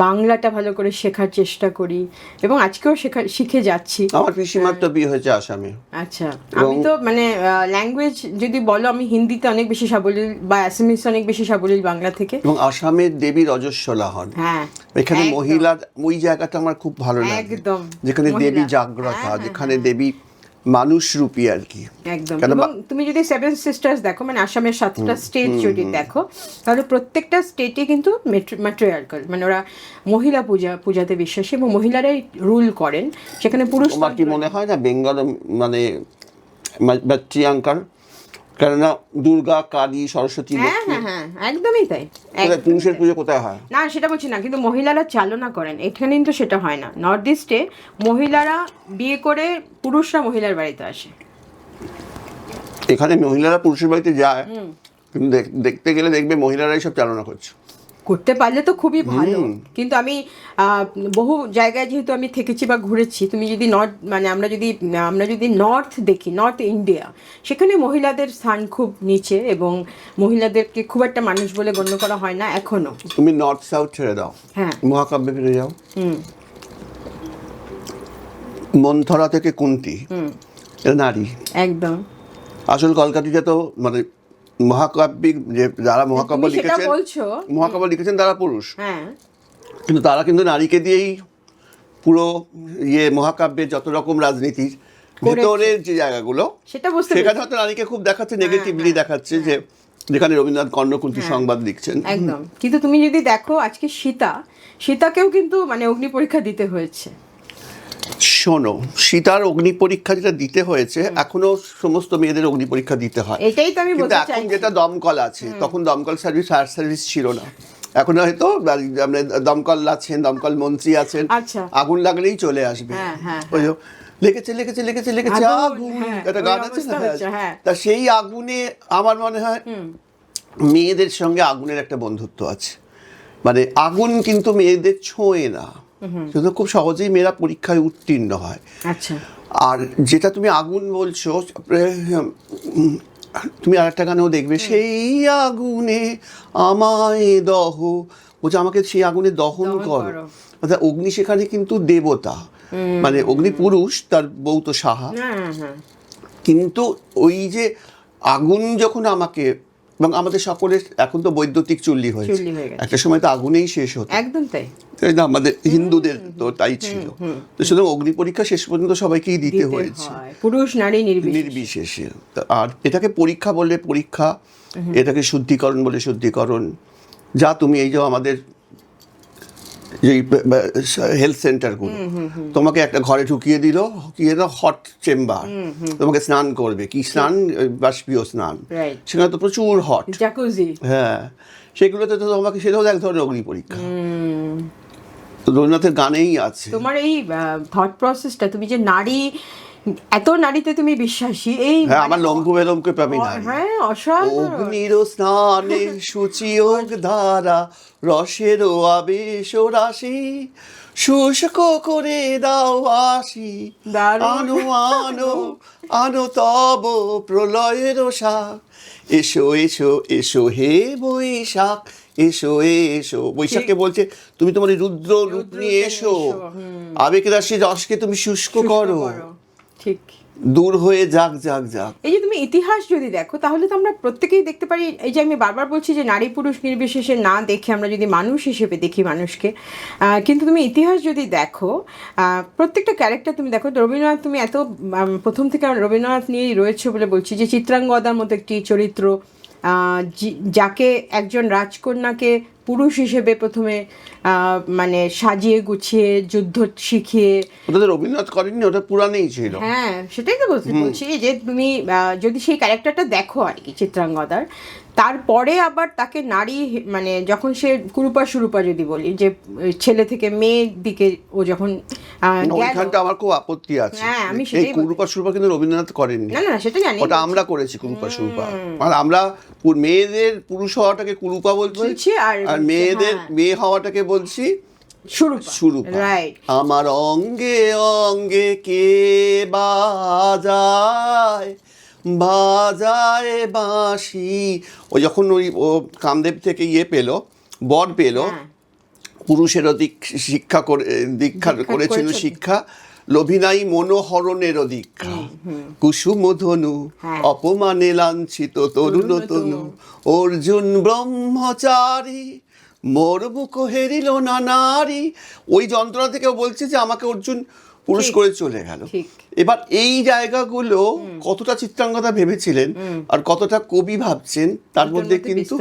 বাংলাটা ভালো করে শেখার চেষ্টা করি এবং আজকেও শিখে যাচ্ছি। আমার পিসিমার তো বিয়ে হয়েছে আসামে। আচ্ছা, আমি তো মানে ল্যাঙ্গুয়েজ যদি বলো আমি হিন্দিতে অনেক বেশি সাবলীল বা অ্যাসামিস অনেক বেশি সাবলীল বাংলা থেকে। এবং আসামের দেবীর অজস্বলা হন, হ্যাঁ এখানে মহিলার ওই জায়গাটা আমার খুব ভালো লাগে, একদম যেখানে দেবী জাগ্রতা, যেখানে দেবী মানুষ রূপী আর কি একদম। এবং তুমি যদি সেভেন সিস্টার্স দেখো, মানে আসামের 7টা স্টেট যদি দেখো, তাহলে প্রত্যেকটা স্টেটে কিন্তু ম্যাট্রিয়ার্কাল, মানে ওরা মহিলা পূজাতে বিশ্বাসী এবং মহিলারাই রুল করেন, সেখানে পুরুষ। তোমার কি মনে হয় না বেঙ্গল মানে ম্যাট্রিয়ার্কাল, কেননা দুর্গা, কালী, সরস্বতী, হ্যাঁ একদমই তাই। পুরুষের পুজো কোথায় হয় না সেটা বলছি না, কিন্তু মহিলারা চালনা করেন, এখানে কিন্তু সেটা হয় না। নর্থ ইস্টে মহিলারা বিয়ে করে পুরুষরা মহিলার বাড়িতে আসে, এখানে মহিলারা পুরুষের বাড়িতে যায়, কিন্তু দেখতে গেলে দেখবে মহিলারাই সব চালনা করছে। করতে পারলে তো খুবই ভালো, কিন্তু আমি বহু জায়গায় যেহেতু আমি থেকেছি বা ঘুরেছি, তুমি যদি আমরা যদি নর্থ দেখি, নর্থ ইন্ডিয়া, সেখানে মহিলাদের স্থান খুব নিচে এবং মহিলাদেরকে খুব একটা মানুষ বলে গণ্য করা হয় না এখনো। তুমি নর্থ সাউথ ছেড়ে দাও, হ্যাঁ মহাকাব্যে ফিরে যাও। মন্থরা থেকে কুন্তী, এটা নারী একদম। আসল কলকাতিতে তো মানে মহাকাব্যিক যে যারা মহাকাব্য লিখেছেন তারা পুরুষ, কিন্তু তারা কিন্তু নারীকে দিয়েই পুরো মহাকাব্যের যত রকম রাজনীতির ভেতরের যে জায়গাগুলো সেখানে হয়তো নারীকে খুব দেখাচ্ছে, নেগেটিভলি দেখাচ্ছে, যে যেখানে রবীন্দ্রনাথ কর্ণকুন্তী সংবাদ লিখছেন একদম। কিন্তু তুমি যদি দেখো আজকে সীতাকেও কিন্তু মানে অগ্নি পরীক্ষা দিতে হয়েছে। শোনো, সীতার অগ্নি পরীক্ষা যেটা দিতে হয়েছে, এখনো সমস্ত মেয়েদের অগ্নি পরীক্ষা দিতে হয়, এটাই তো আমি বলতে চাইছি। এখন যেটা দমকল আছে, তখন দমকল সার্ভিস ফায়ার সার্ভিস ছিল না, এখন হয়তো দমকল আছেন, দমকল মন্ত্রী আছেন, আগুন লাগলেই চলে আসবে। ওই লেগেছে আগুন, একটা গান আছে না, তা সেই আগুনে আমার মনে হয় মেয়েদের সঙ্গে আগুনের একটা বন্ধুত্ব আছে, মানে আগুন কিন্তু মেয়েদের ছোঁয় না, শুধু খুব সহজেই মেয়েরা পরীক্ষায় উত্তীর্ণ হয়। আচ্ছা, আর যেটা তুমি আগুন বলছো, তুমি আর একটা গানেও দেখবে, সেই আগুনে আমায় দহ, বলছে আমাকে সেই আগুনে দহন করো। অর্থাৎ অগ্নি সেখানে কিন্তু দেবতা, মানে অগ্নি পুরুষ, তার বউ তো সাহা, কিন্তু ওই যে আগুন যখন আমাকে, এবং আমাদের সকলের এখন তো বৈদ্যুতিক চুল্লি হয়েছে, একটা সময় তো আগুনেই শেষ হতো, একদম তাই না, আমাদের হিন্দুদের তো তাই ছিল। তো সুতরাং অগ্নি পরীক্ষা শেষ পর্যন্ত সবাইকেই দিতে হয়েছে, পুরুষ নারী নির্বিশেষে। আর এটাকে পরীক্ষা বললে পরীক্ষা, এটাকে শুদ্ধিকরণ বলে শুদ্ধিকরণ। যা তুমি এই যে আমাদের যে হেলথ সেন্টারগুলো, তোমাকে একটা ঘরে ঢুকিয়ে দিল, হট চেম্বার, তোমাকে স্নান করবে, কি স্নান, বাষ্পীয় স্নান, সেখানে তো প্রচুর হট, হ্যাঁ, সেগুলোতে তো তোমাকে, সেটাও এক ধরনের অগ্নি পরীক্ষা। রবীন্দ্রনাথের গানেই আছে তোমার এই থট প্রসেসটা, তুমি যে নারী, এত নারীতে তুমি বিশ্বাসী, এই আমার লম্বু বেলমকে পাবি না, অগ্নির স্নানে সূচিয়োগ ধারা, রসের আবেশ রাশি, শুষ্ক করে দাও আসি, আনো আনো আনো তব প্রলয়ের শাক, এসো এসো এসো হে বৈশাখ, এসো এসো। বৈশাখকে বলছে তুমি তোমার রুদ্র রূপ নিয়ে এসো, আবেগ রাশি রসকে তুমি শুষ্ক করো, ঠিক, দূর হয়ে যাক যাক যাক। এই যে তুমি ইতিহাস যদি দেখো, তাহলে তো আমরা প্রত্যেকেই দেখতে পারি, এই যে আমি বারবার বলছি যে নারী পুরুষ নির্বিশেষে না দেখে আমরা যদি মানুষ হিসেবে দেখি মানুষকে, কিন্তু তুমি ইতিহাস যদি দেখো, প্রত্যেকটা ক্যারেক্টার তুমি দেখো, রবীন্দ্রনাথ, তুমি এত প্রথম থেকে রবীন্দ্রনাথ নিয়েই রয়েছে বলে বলছি, যে চিত্রাঙ্গদার মতো একটি চরিত্র, যাকে একজন রাজকন্যাকে পুরুষ হিসেবে প্রথমে মানে সাজিয়ে গুছিয়ে যুদ্ধ শিখিয়ে, ওটা তো রবীন্দ্রনাথ করেননি, ওটা পুরাণেই ছিল। হ্যাঁ, সেটাই তো বলছি যে তুমি যদি সেই ক্যারেক্টারটা দেখো আর কি চিত্রাঙ্গদার, তারপরে আবার তাকে নারী, মানে যখন সে কুরুপা সুরূপা যদি বলি, যে ছেলে থেকে মেয়ের দিকে ও যখন, ওইখানটা আমার খুব আপত্তি আছে। আমি এই কুরুপা সুরূপা কিন্তু রবীন্দ্রনাথ করেননি, না সেটা জানি, ওটা আমরা করেছি কুরুপা সুরূপা। আর আমরা মেয়েদের পুরুষ হওয়াটাকে কুরুপা বলছি, আর মেয়েদের মেয়ে হওয়াটাকে বলছি সুরূপা রাইট। আমার অঙ্গে অঙ্গে কে বাজায় বাজায় বাঁশি, ও যখন ও কামদেব থেকে পেলো, বর পেলো, পুরুষেরও শিক্ষা করে দীক্ষা করেছিল, শিক্ষা লোভিনাই মনোহরণের দীক্ষা, কুসুম ধনু অপমানে লাঞ্ছিত তরুণ তনু, অর্জুন ব্রহ্মচারী মোর মুখ হেরিল না নারী। ওই যন্ত্রণা থেকে বলছে যে আমাকে অর্জুন পুরুষ করে চলে গেল। এবার এই জায়গাগুলো কতটা চিত্রাঙ্গদা ভেবেছিলেন আর কতটা কবি ভাবছেন তার মধ্যে কিন্তু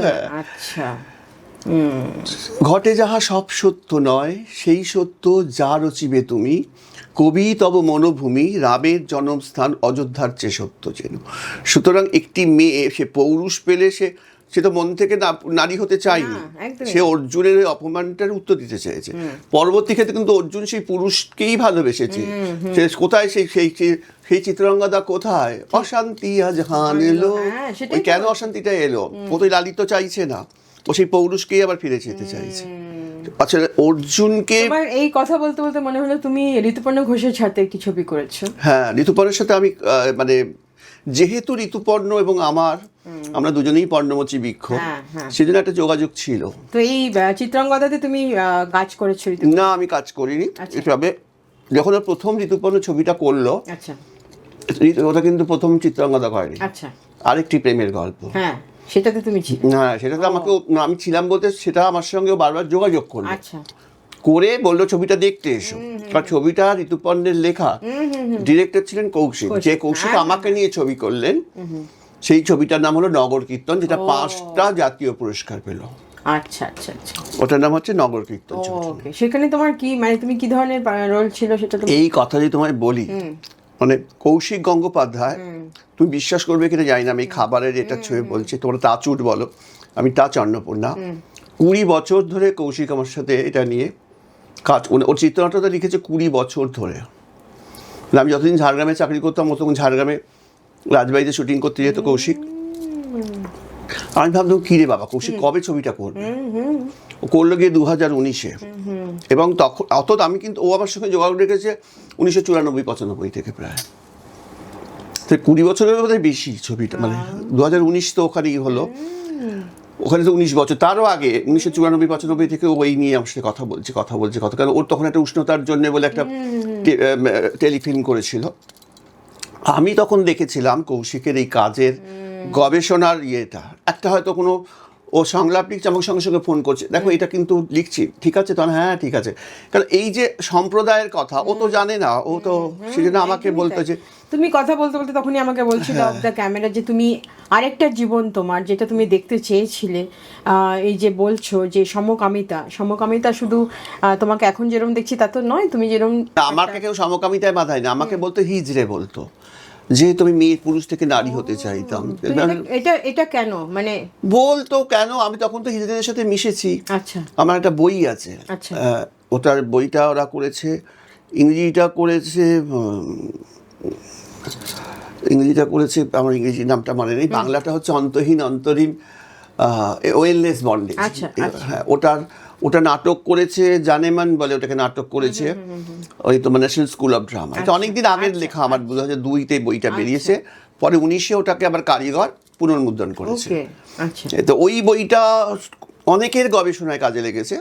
ঘটে যাহা সব সত্য নয়, সেই সত্য যা রচিবে তুমি, কবি তব মনোভূমি, রামের জন্মস্থান অযোধ্যার চেয়ে সত্য যেন। সুতরাং একটি মেয়ে সে পৌরুষ পেলে সে তো মন থেকে নারী হতে চায়নি, সে অর্জুনের অপমানটার উত্তর দিতে চেয়েছে। পরবর্তী ক্ষেত্রে কিন্তু অর্জুন সেই পুরুষকেই ভালোবেসেছে। সে কোথায় সেই চিত্রাঙ্গদা কোথায়? অশান্তি আজ হান এলো, ওই কেন অশান্তিটা এলো? ও তো লালিত চাইছে না, ও সেই পৌরুষকেই আবার ফিরে যেতে চাইছে। আচ্ছা, অর্জুনকে এই কথা বলতে বলতে মনে হলো তুমি ঋতুপর্ণ ঘোষের সাথে একটি ছবি করেছো। হ্যাঁ, ঋতুপর্ণের সাথে আমি মানে যেহেতু ঋতুপর্ণ এবং আমরা দুজনেই পর্ণমোচী বৃক্ষ, সেজন্য একটা যোগাযোগ ছিল। তো এই চিত্রাঙ্গদাতে তুমি কাজ করেছো? না, আমি কাজ করিনি। তবে যখন প্রথম ঋতুপর্ণ ছবিটা করলো, ওটা কিন্তু প্রথম চিত্রাঙ্গদা করেনি, আরেকটি প্রেমের গল্প। হ্যাঁ, সেটাতে তুমি ছিলে? হ্যাঁ, সেটাতে আমি ছিলাম বলতে সেটা আমার সঙ্গে বারবার যোগাযোগ করলো, করে বললো ছবিটা দেখতে এসো। কারণ ছবিটা ঋতুপর্ণের লেখা, ডিরেক্টর ছিলেন কৌশিক, যে কৌশিক আমাকে নিয়ে ছবি করলেন। সেই ছবিটার নাম হলো নগর কীর্তন, যেটা 5টা জাতীয় পুরস্কার পেল। আচ্ছা আচ্ছা আচ্ছা, ওটার নাম হচ্ছে নগর কীর্তন। সেখানে তোমার কি মানে তুমি কি ধরনের রোল ছিল সেটা? এই কথা যদি তোমায় বলি, মানে কৌশিক গঙ্গোপাধ্যায়, তুমি বিশ্বাস করবে কিনা জানি না, আমি খাবারের এটা ছুঁয়ে বলছি, তোমরা তাচুট বলো, আমি তা অন্নপূর্ণা। 20 বছর ধরে কৌশিক আমার সাথে এটা নিয়ে কাজ, ওর চিত্রনাট্যটা লিখেছে 20 বছর ধরে। আমি যতদিন ঝাড়গ্রামে চাকরি করতাম, তখন ঝাড়গ্রামে রাজবাড়িতে শুটিং করতে যেত কৌশিক। আমি ভাবতাম কি রে বাবা, কৌশিক কবে ছবিটা করবে? ও করলো গিয়ে 2019-এ, এবং তখন আমি কিন্তু ও আমার সঙ্গে যোগাযোগ রেখেছে 1994-95 থেকে প্রায়। তো 20 বছরের বোধহয় বেশি ছবিটা, মানে 2019 তো ওখানেই হলো, ওখানে তো 19 বছর, তারও আগে 1994-95 থেকে ওই নিয়ে আমার সাথে কথা বলছে, কারণ ওর তখন একটা উষ্ণতার জন্য বলে একটা টেলিফিল্ম করেছিল। আমি তখন দেখেছিলাম কৌশিকের এই কাজের গবেষণার ইয়েটা, একটা হয়তো কোনো ও সংলাপ লিখছে, আমাকে সঙ্গে সঙ্গে ফোন করছে, দেখো এটা কিন্তু লিখছি, ঠিক আছে? তখন হ্যাঁ ঠিক আছে। কারণ এই যে সম্প্রদায়ের কথা ও তো জানে না, ও তো সেজন্য আমাকে বলতো যে তুমি কথা বলতে বলতে তখনই আমাকে বলছিল অফ দ্য ক্যামেরা যে তুমি আরেকটা জীবন তোমার, যেটা তুমি দেখতে চেয়েছিলে, এই যে বলছো যে সমকামিতা শুধু তোমাকে এখন যেরকম দেখছি তা তো নয়, তুমি যেরকম, আমাকে কেউ সমকামিতায় বাধায় না, আমাকে বলতো হিজড়ে বলতো, যে তুমি মেয়ে পুরুষ থেকে নারী হতে চাইতাম। এটা কেন মানে বলতো কেন? আমি তখন তো হিজড়েদের সাথে মিশেছি। আচ্ছা, আমার একটা বই আছে, ওটার বইটা ওরা করেছে, ইংরেজিটা করেছে, আমার ইংরেজি নামটা মনে নেই, বাংলাটা হচ্ছে অন্তহীন অন্তরীণ ওয়েলনেস বন্ডেজ। হ্যাঁ, ওটা নাটক করেছে জানেমান বলে, ওটাকে নাটক করেছে ওই তোমার ন্যাশনাল স্কুল অফ ড্রামা। এটা অনেকদিন আগের লেখা, আমার 2002-তে বইটা বেরিয়েছে, পরে 19-এ ওটাকে আবার কারিগর পুনর্মুদ্রণ করেছে। তো ওই বইটা অনেকের গবেষণায় কাজে লেগেছে।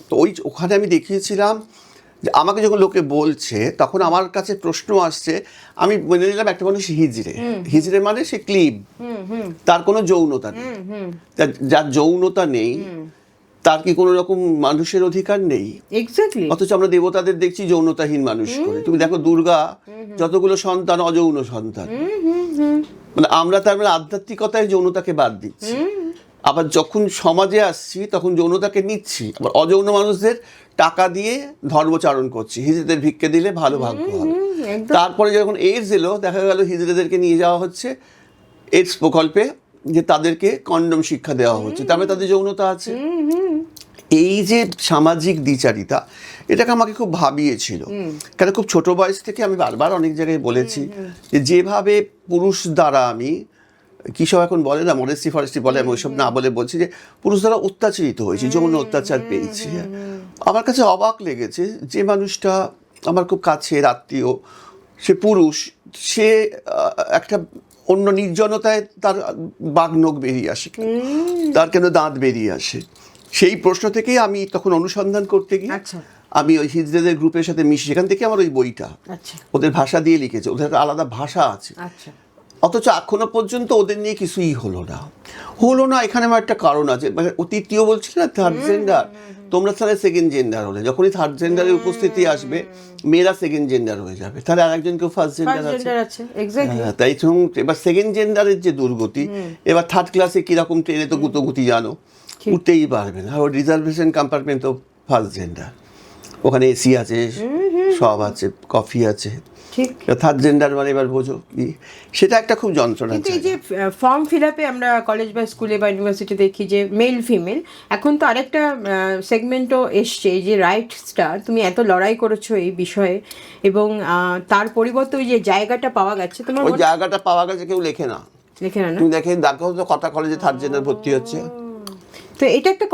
তো ওখানে আমি দেখিয়েছিলাম যে আমাকে যখন লোকে বলছে, তখন আমার কাছে প্রশ্ন আসছে, আমি মনে নিলাম একটা মানুষ হিজড়ে মানে সে ক্লিব, তার কোনো যৌনতা নেই। যার যৌনতা নেই তার কি কোনো রকম মানুষের অধিকার নেই? অথচ আমরা দেবতাদের দেখছি যৌনতাহীন মানুষ করে। তুমি দেখো দুর্গা যতগুলো সন্তান, অযৌন সন্তান, মানে আমরা তার মানে আধ্যাত্মিকতায় যৌনতাকে বাদ দিচ্ছি, আবার যখন সমাজে আসছি তখন যৌনতাকে নিচ্ছি, আবার অযৌন মানুষদের টাকা দিয়ে ধর্মচারণ করছি, হিজড়েদের ভিক্ষে দিলে ভালো ভাগ্য হবে। তারপরে যখন এইডস এলো, দেখা গেল হিজড়েদেরকে নিয়ে যাওয়া হচ্ছে এইডস প্রকল্পে, যে তাদেরকে কন্ডম শিক্ষা দেওয়া হচ্ছে, তবে তাদের যৌনতা আছে। এই যে সামাজিক দ্বিচারিতা, এটাকে আমাকে খুব ভাবিয়েছিল। কারণ খুব ছোট বয়স থেকে আমি বারবার অনেক জায়গায় বলেছি যে যেভাবে পুরুষ দ্বারা আমি কি সব এখন বলে না, মডেস্টি ফরেস্টি বলে, আমি ওইসব না বলে বলছি যে পুরুষ দ্বারা অত্যাচারিত হয়েছে, যৌন অত্যাচার পেয়েছে। আমার কাছে অবাক লেগেছে যে মানুষটা আমার খুব কাছের আত্মীয়, সে পুরুষ, সে একটা অন্য নির্জনতায় তার বাগনখ বেরিয়ে আসে, তার কেন দাঁত বেরিয়ে আসে, সেই প্রশ্ন থেকেই আমি তখন অনুসন্ধান করতে গিয়ে আমি ওই হিজড়েদের গ্রুপের সাথে মিশি, সেখান থেকে আমার ওই বইটা, ওদের ভাষা দিয়ে লিখেছে, ওদের একটা আলাদা ভাষা আছে, অথচ এখনো পর্যন্ত ওদের নিয়ে কিছুই হলো না। এখানে আমার একটা কারণ আছে, মানে তৃতীয় বলছিল না, থার্ড জেন্ডার, তোমরা তাহলে সেকেন্ড জেন্ডার হলে, যখনই থার্ড জেন্ডারের উপস্থিতি আসবে মেয়েরা সেকেন্ড জেন্ডার হয়ে যাবে, তাহলে আরেকজনকেও ফার্স্ট জেন্ডার আছে। তাই এবার সেকেন্ড জেন্ডারের যে দুর্গতি, এবার থার্ড ক্লাসে কিরকম ট্রেনে তো গুতোগুতি জানো, উঠতেই পারবে না। আর রিজার্ভেশন কম্পার্টমেন্ট তো ফার্স্ট জেন্ডার, ওখানে এসি আছে, সব আছে, কফি আছে, থার্ড জেন্ডার মানে এবার বোঝো কি, সেটা একটা খুব যন্ত্রণা। কিন্তু এই যে ফর্ম ফিল আপে আমরা কলেজ বা স্কুলে বা ইউনিভার্সিটি দেখি যে মেল ফিমেল, এখন তো আরেকটা সেগমেন্টও এসছে, এই যে রাইট স্টার, তুমি এত লড়াই করেছো এই বিষয়ে, এবং তার পরিবর্তে ওই যে জায়গাটা পাওয়া গেছে, তোমার ওই জায়গাটা পাওয়া গেছে, কেউ লেখে না, তুমি দেখো তো কটা কলেজে থার্ড জেন্ডার ভর্তি হচ্ছে। তো এটা একটা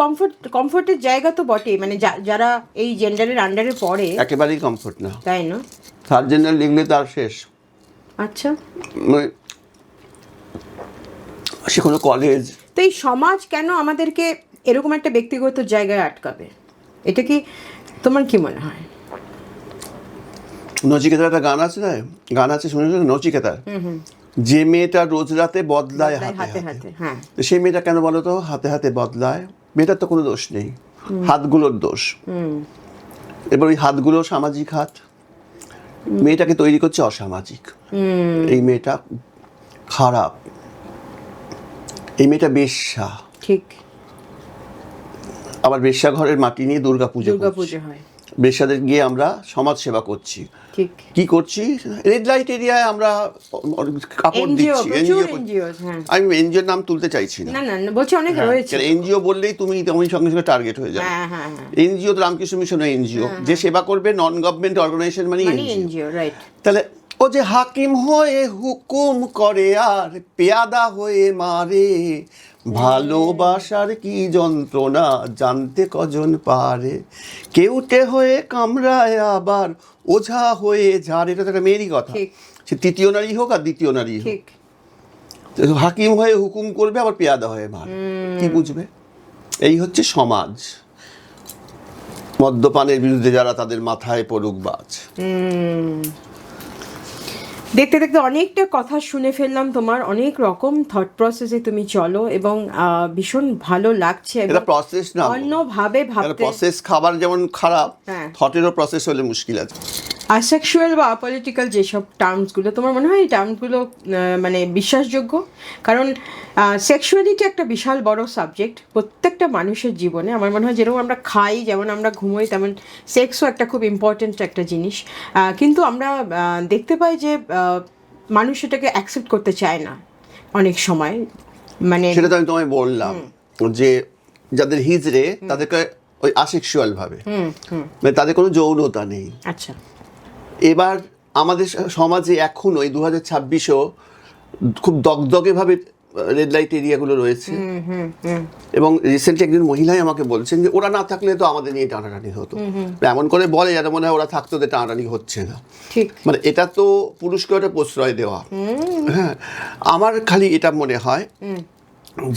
কমফোর্টের জায়গা তো বটেই, মানে যারা এই জেন্ডারের আন্ডারে পড়ে একেবারেই কমফোর্ট না, তাই না? থার্ড জেন্ডার লিখলে তার শেষ। আচ্ছা, সে কোনো কলেজ। তো এই সমাজ কেন আমাদেরকে এরকম একটা ব্যক্তিগত জায়গায় আটকাবে? এটা কি তোমার কি মনে হয়? নচিকেতার একটা গান আছে শুনেছো নচিকেতার, যে মেয়েটা রোজ রাতে বদলায় হাতে হাতে, সেই মেয়েটা কেন বলো তো হাতে হাতে বদলায়? মেয়েটার তো কোনো দোষ নেই, হাতগুলোর দোষ। এবার ওই হাতগুলো সামাজিক হাত, মেয়েটাকে তৈরি করছে অসামাজিক। এই মেয়েটা খারাপ, এই মেয়েটা বেশ্যা, ঠিক। আবার বেশ্যা ঘরের মাটি নিয়ে দুর্গা পুজো হয়, বেশ্যাদের গিয়ে আমরা সমাজ সেবা করছি, কি করছি, রেড লাইট এরিয়ায় আমরা কাপড় দিচ্ছি, আমি এনজিওর নাম তুলতে চাইছি না, এনজিও বললেই তুমি সঙ্গে সঙ্গে টার্গেট হয়ে যাবে। এনজিও তো রামকৃষ্ণ মিশন এনজিও, যে সেবা করবে নন গভর্নমেন্ট অর্গানাইজেশন মানে এনজিও। তাহলে ও যে হাকিম হয়ে হুকুম করে আর পেয়াদা হয়ে মারে, ভালোবাসার কি যন্ত্রণা জানতে কজন পারে, কেউটে হয়ে কামড়ায় আবার ওঝা হয়ে ঝাড়। এটা তো একটা মেয়েরই কথা, সে তৃতীয় নারী হোক আর দ্বিতীয় নারী হোক, হাকিম হয়ে হুকুম করবে আবার পেয়াদা হয়ে মার, কি বুঝবে? এই হচ্ছে সমাজ। মদ্যপানের বিরুদ্ধে যারা, তাদের মাথায় পড়ুক বাজ। দেখতে দেখতে অনেকটা কথা শুনে ফেললাম, তোমার অনেক রকম থট প্রসেসে তুমি চলো, এবং ভীষণ ভালো লাগছে। এটা প্রসেস না, অন্যভাবে ভাবতে, প্রসেস খাবার যেমন খারাপ, থটেরও প্রসেস হলে মুশকিল আছে। আসেক্সুয়াল বা আপলিটিক্যাল যেসব টার্মসগুলো, তোমার মনে হয় এই টার্মসগুলো মানে বিশ্বাসযোগ্য? কারণ সেক্সুয়ালিটি একটা বিশাল বড় সাবজেক্ট প্রত্যেকটা মানুষের জীবনে। আমার মনে হয় যেরকম আমরা খাই, যেমন আমরা ঘুমোই, তেমন সেক্সও একটা খুব ইম্পর্টেন্ট একটা জিনিস। কিন্তু আমরা দেখতে পাই যে মানুষ এটাকে অ্যাকসেপ্ট করতে চায় না অনেক সময়। মানে সেটা তো আমি তোমায় বললাম যে যাদের হিজড়ে তাদেরকে ওই আসেক্সুয়াল ভাবে, মানে তাদের কোনো যৌনতা নেই। আচ্ছা, এবার আমাদের সমাজে এখন ওই 2026-ও খুব দগদগে ভাবে রেড লাইট এরিয়াগুলো রয়েছে, এবং রিসেন্টলি একজন মহিলাই আমাকে বলছেন যে ওরা না থাকলে তো আমাদের নিয়ে টানাটানি হতো। এমন করে বলে যেন মনে হয় ওরা থাকতো তো টানাটানি হচ্ছে না। মানে এটা তো পুরুষকে একটা প্রশ্রয় দেওয়া। হ্যাঁ, আমার খালি এটা মনে হয়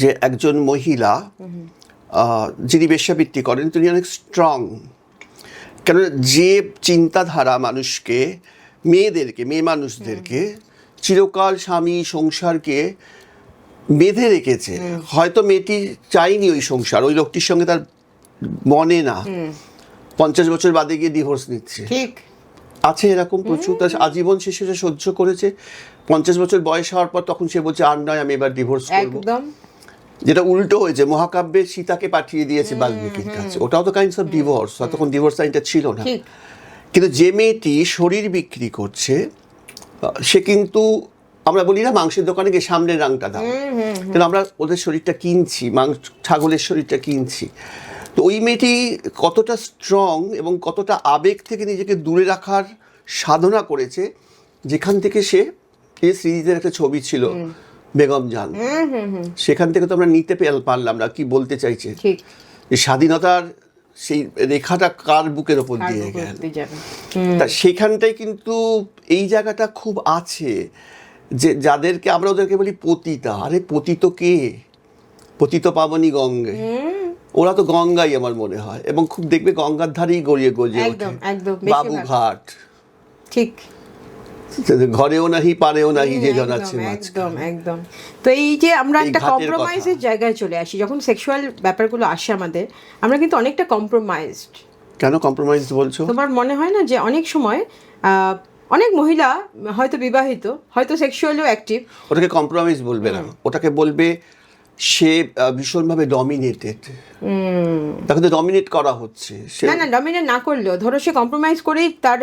যে একজন মহিলা যিনি বেশ্যাবৃত্তি করেন তিনি অনেক স্ট্রং। কেন, যে চিন্তাধারা মানুষকে, মেয়ে মানুষদেরকে চিরকাল স্বামী সংসারকে বেঁধে রেখেছে, হয়তো মেয়েটি চাইনি ওই সংসার, ওই লোকটির সঙ্গে তার বনে না, 50 বছর বাদে গিয়ে ডিভোর্স নিচ্ছে, ঠিক আছে এরকম প্রচুর। তার আজীবন শেষে সহ্য করেছে, 50 বছর বয়স হওয়ার পর তখন সে বলছে আর নয়, আমি এবার ডিভোর্স করবো। যেটা উল্টো হয়েছে, মহাকাব্যে সীতাকে পাঠিয়ে দিয়েছে বাল্মীকির কাছে, ওটাও তো কাইন্ডস অফ ডিভোর্স, তখন ডিভোর্স আইনটা ছিল না। কিন্তু যে মেয়েটি শরীর বিক্রি করছে, সে কিন্তু, আমরা বলি না মাংসের দোকানে গিয়ে সামনের রাংটা দাও, কিন্তু আমরা ওদের শরীরটা কিনছি, ছাগলের শরীরটা কিনছি। তো ওই মেয়েটি কতটা স্ট্রং এবং কতটা আবেগ থেকে নিজেকে দূরে রাখার সাধনা করেছে, যেখান থেকে সে, এই শ্রীজিতের একটা ছবি ছিল বেগম জান, সেখান থেকে তো আমরা নিতে পারলাম না কি বলতে চাইছে, যে স্বাধীনতার সেই রেখাটা কার বুকের ওপর দিয়ে গেল। তা সেখানটাই কিন্তু এই জায়গাটা খুব আছে, যে যাদেরকে আমরা ওদেরকে বলি পতিতা। আরে পতিত কে? পতিত পাবনী গঙ্গে, ওরা তো গঙ্গাই আমার মনে হয়, এবং খুব দেখবে গঙ্গার ধারেই গড়িয়ে গড়িয়ে ওঠে। বাবুঘাট, ঠিক, ঘরেও নাহি পারেও নাহি যে জন আছে। একদম একদম। তো এই যে আমরা একটা কম্প্রোমাইজের জায়গায় চলে আসি যখন সেক্সুয়াল ব্যাপারগুলো আসে আমাদের, আমরা কিন্তু অনেকটা কম্প্রোমাইজড। কেন কম্প্রোমাইজ বলছো? তোমার মনে হয় না যে অনেক সময় অনেক মহিলা হয়তো বিবাহিত, হয়তো সেক্সুয়ালিও অ্যাক্টিভ, ওটাকে কম্প্রোমাইজ বলবে না, ওটাকে বলবে সে ভীষণভাবে ডমিনেটেড, তাকে তো ডমিনেট করা হচ্ছে। না ডমিনেট না করলেও ধরো সে কম্প্রোমাইজ করেই তার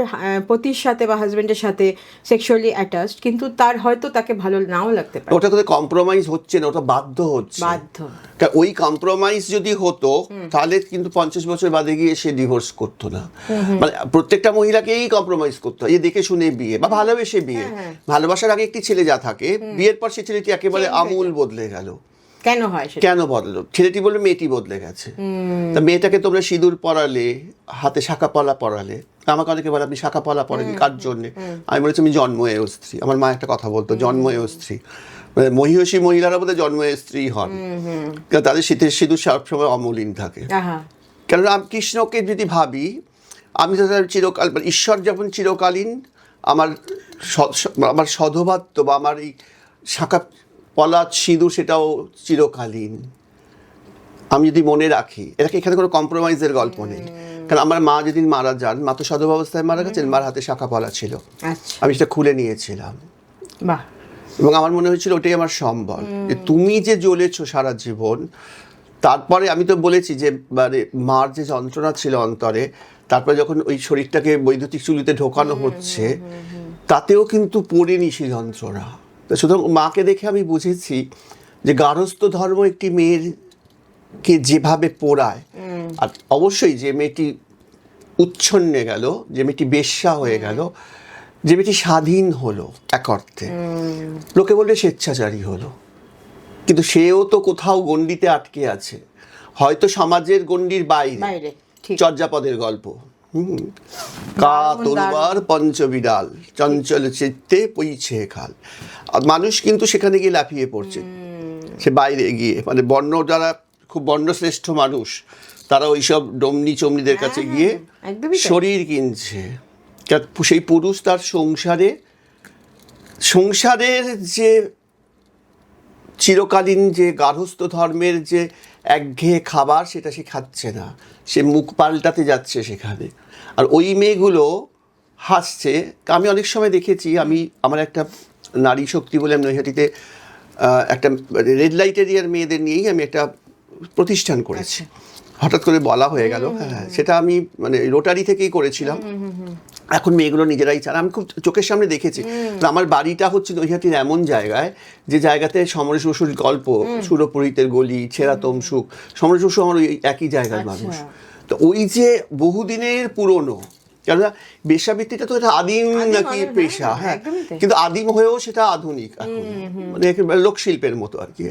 পতির সাথে বা হাজবেন্ডের সাথে সেক্সুয়ালি অ্যাটাচড, কিন্তু তার হয়তো তাকে ভালো নাও লাগতে পারে। ওটা তো কম্প্রোমাইজ হচ্ছে না, ওটা বাধ্য হচ্ছে। ওই কম্প্রোমাইজ যদি হতো তাহলে কিন্তু 50 বছর বাদে গিয়ে সে ডিভোর্স করতো না। মানে প্রত্যেকটা মহিলাকেই কম্প্রোমাইজ করতে হয়, দেখে শুনে বিয়ে বা ভালোবেসে বিয়ে। ভালোবাসার আগে একটি ছেলে যা থাকে, বিয়ের পর সে ছেলেটি একেবারে আমূল বদলে গেল। কেন বদলো? ছেলেটি বললো মেয়েটি বদলে গেছে। তা মেয়েটাকে তোমরা সিঁদুর পরালে, হাতে শাঁখাপলা পরালে। আমাকে অনেকে বলে আপনি শাঁখাপলা পরেন কার জন্যে? আমি বলেছি আমি জন্ময়ের স্ত্রী। আমার মা একটা কথা বলতো, জন্ময়ের স্ত্রী, মানে মহিষী মহিলারা বোধহয় জন্ময়ের স্ত্রী হন, তাদের শীতের সিঁদুর সবসময় অমলিন থাকে। কেন রামকৃষ্ণকে যদি ভাবি, আমি তো চিরকাল, ঈশ্বর যখন চিরকালীন, আমার সধবাত্ম বা আমার এই শাঁখা পলাশ সিঁদুর সেটাও চিরকালীন। আমি যদি মনে রাখি, এখানে কোনো কম্প্রোমাইজের গল্প নেই। কারণ আমার মা যেদিন মারা যান, মা তো সধবা অবস্থায় মারা গেছেন, মার হাতে শাঁখা পলা ছিল, আমি সেটা খুলে নিয়েছিলাম, এবং আমার মনে হয়েছিল ওটাই আমার সম্বল। যে তুমি যে জ্বলেছো সারা জীবন, তারপরে আমি তো বলেছি যে মানে মার যে যন্ত্রণা ছিল অন্তরে, তারপরে যখন ওই শরীরটাকে বৈদ্যুতিক চুলিতে ঢোকানো হচ্ছে, তাতেও কিন্তু পড়েনি সেই যন্ত্রণা। সুতরাং মাকে দেখে আমি বুঝেছি যে গার্হস্থ্য ধর্ম একটি মেয়েরকে যেভাবে পোড়ায়, আর অবশ্যই যে মেয়েটি উচ্ছন্নে গেল, যে মেয়েটি বেশ্যা হয়ে গেল, যে মেয়েটি স্বাধীন হলো এক অর্থে, লোকে বললে স্বেচ্ছাচারী হলো, কিন্তু সেও তো কোথাও গণ্ডিতে আটকে আছে, হয়তো সমাজের গণ্ডির বাইরে। চর্যাপদের গল্প, কা তরুবার পঞ্চবিড়াল চঞ্চল চিত্তে পইছে খাল। মানুষ কিন্তু সেখানে গিয়ে লাফিয়ে পড়ছে, সে বাইরে গিয়ে, মানে বর্ণ যারা খুব বর্ণশ্রেষ্ঠ মানুষ, তারা ওইসব ডমনি চমনিদের কাছে গিয়ে শরীর কিনছে। সেই পুরুষ তার সংসারের যে চিরকালীন যে গার্হস্থ্য ধর্মের যে একঘেয়ে খাবার, সেটা সে খাচ্ছে না, সে মুখ পাল্টাতে যাচ্ছে সেখানে। আর ওই মেয়েগুলো হাসছে। আমি অনেক সময় দেখেছি, আমার একটা নারী শক্তি বলে আমি নৈহাটিতে একটা রেড লাইট এরিয়ার মেয়েদের নিয়েই আমি একটা প্রতিষ্ঠান করেছি। হঠাৎ করে বলা হয়ে গেল, হ্যাঁ, সেটা আমি মানে রোটারি থেকেই করেছিলাম। এখন মেয়েগুলো নিজেরাই চান, আমি খুব চোখের সামনে দেখেছি। আমার বাড়িটা হচ্ছে নৈহাটির এমন জায়গায়, যে জায়গাতে সমরেশ বসুর গল্প, সুরপুরীতের গলি, ছেঁড়া তমসুক, সমরেশ বসু আমার ওই একই জায়গার মানুষ। তো ওই যে বহুদিনের পুরনো, কেননা বেশ্যাবৃত্তিটা তো এটা আদিম নাকি পেশা, হ্যাঁ, কিন্তু আদিম হয়েও সেটা আধুনিক এখন, মানে লোকশিল্পের মতো আর কি।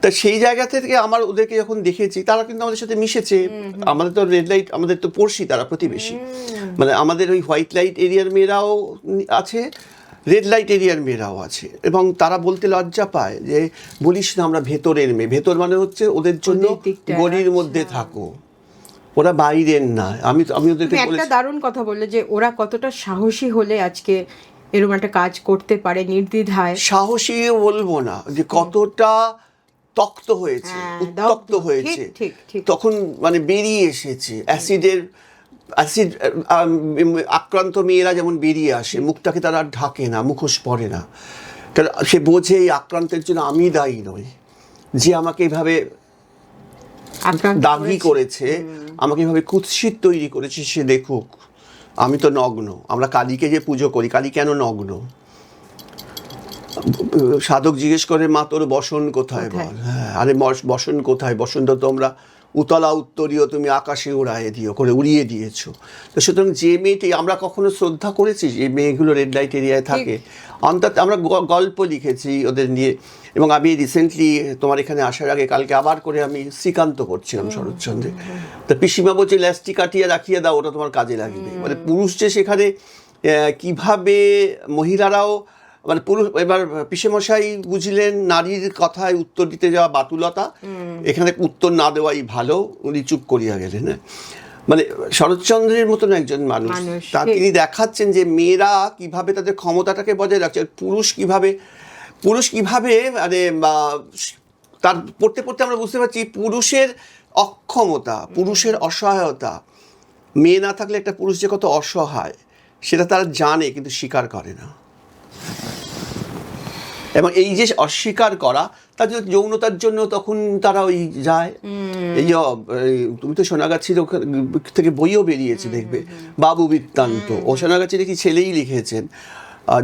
তা সেই জায়গা থেকে আমার ওদেরকে যখন দেখেছি, তারা কিন্তু আমাদের সাথে মিশেছে। আমাদের তো রেড লাইট, আমাদের তো পড়শি, তারা প্রতিবেশী, মানে আমাদের ওই হোয়াইট লাইট এরিয়ার মেয়েরাও আছে, রেড লাইট এরিয়ার মেয়েরাও আছে, এবং তারা বলতে লজ্জা পায় যে বলিস না আমরা ভেতরের মেয়ে। ভেতর মানে হচ্ছে ওদের জন্য গলির মধ্যে থাকো, ওরা বাইরের না। আমি ওদেরকে একটা দারুণ কথা বললে যে ওরা কতটা সাহসী হলে আজকে এরকম একটা কাজ করতে পারে নির্দ্বিধায়। সাহসী বলবো না, যে কতটা তক্ত হয়েছে, উত্তক্ত হয়েছে, তখন মানে বেরিয়ে এসেছে। অ্যাসিড আক্রান্ত মেয়েরা যেমন বেরিয়ে আসে, মুখটাকে তারা ঢাকে না, মুখোশ পরে না, কারণ সে বোঝে এই আক্রান্তের জন্য আমি দায়ী নই। যে আমাকে এভাবে দাগি করেছে, আমাকে এভাবে কুৎসিত তৈরি করেছে, সে দেখুক আমি তো নগ্ন। আমরা কালীকে যে পুজো করি, কালী কেন নগ্ন? সাধক জিজ্ঞেস করে, মা তোর বসন কোথায় বল? হ্যাঁ, আরে বসন কোথায়? বসন্ত তো আমরা উতলা উত্তরীয় তুমি আকাশে উড়িয়ে দিয়েছো। তো সুতরাং যে মেয়েটি আমরা কখনো শ্রদ্ধা করেছি, যে মেয়েগুলো রেড লাইট এরিয়ায় থাকে, অন্তত আমরা গল্প লিখেছি ওদের নিয়ে। এবং আমি রিসেন্টলি তোমার এখানে আসার আগে কালকে আবার করে আমি শ্রীকান্ত করছিলাম শরৎচন্দ্রে। তো পিসিমা বলছে ল্যাস্টি কাটিয়ে রাখিয়ে দাও, ওটা তোমার কাজে লাগবে। মানে পুরুষ যে সেখানে কিভাবে মহিলারাও, মানে পুরুষ, এবার পিসেমশাই বুঝলেন নারীর কথায় উত্তর দিতে যাওয়া বাতুলতা, এখানে উত্তর না দেওয়াই ভালো, উনি চুপ করিয়া গেলেন। মানে শরৎচন্দ্রের মতন একজন মানুষ, তা তিনি দেখাচ্ছেন যে মেয়েরা কিভাবে তাদের ক্ষমতাটাকে বজায় রাখছে, পুরুষ কিভাবে মানে তার পড়তে পড়তে আমরা বুঝতে পারছি পুরুষের অক্ষমতা, পুরুষের অসহায়তা। মেয়ে না থাকলে একটা পুরুষ যে কত অসহায় সেটা তারা জানে, কিন্তু স্বীকার করে না। এবং এই যে অস্বীকার করা, তার যৌনতার জন্য তখন তারা ওই যায়। এই যে তুমি তো সোনাগাছির থেকে বইও বেরিয়েছে দেখবে, বাবু বৃত্তান্ত, ও সোনাগাছির কি ছেলেই লিখেছেন।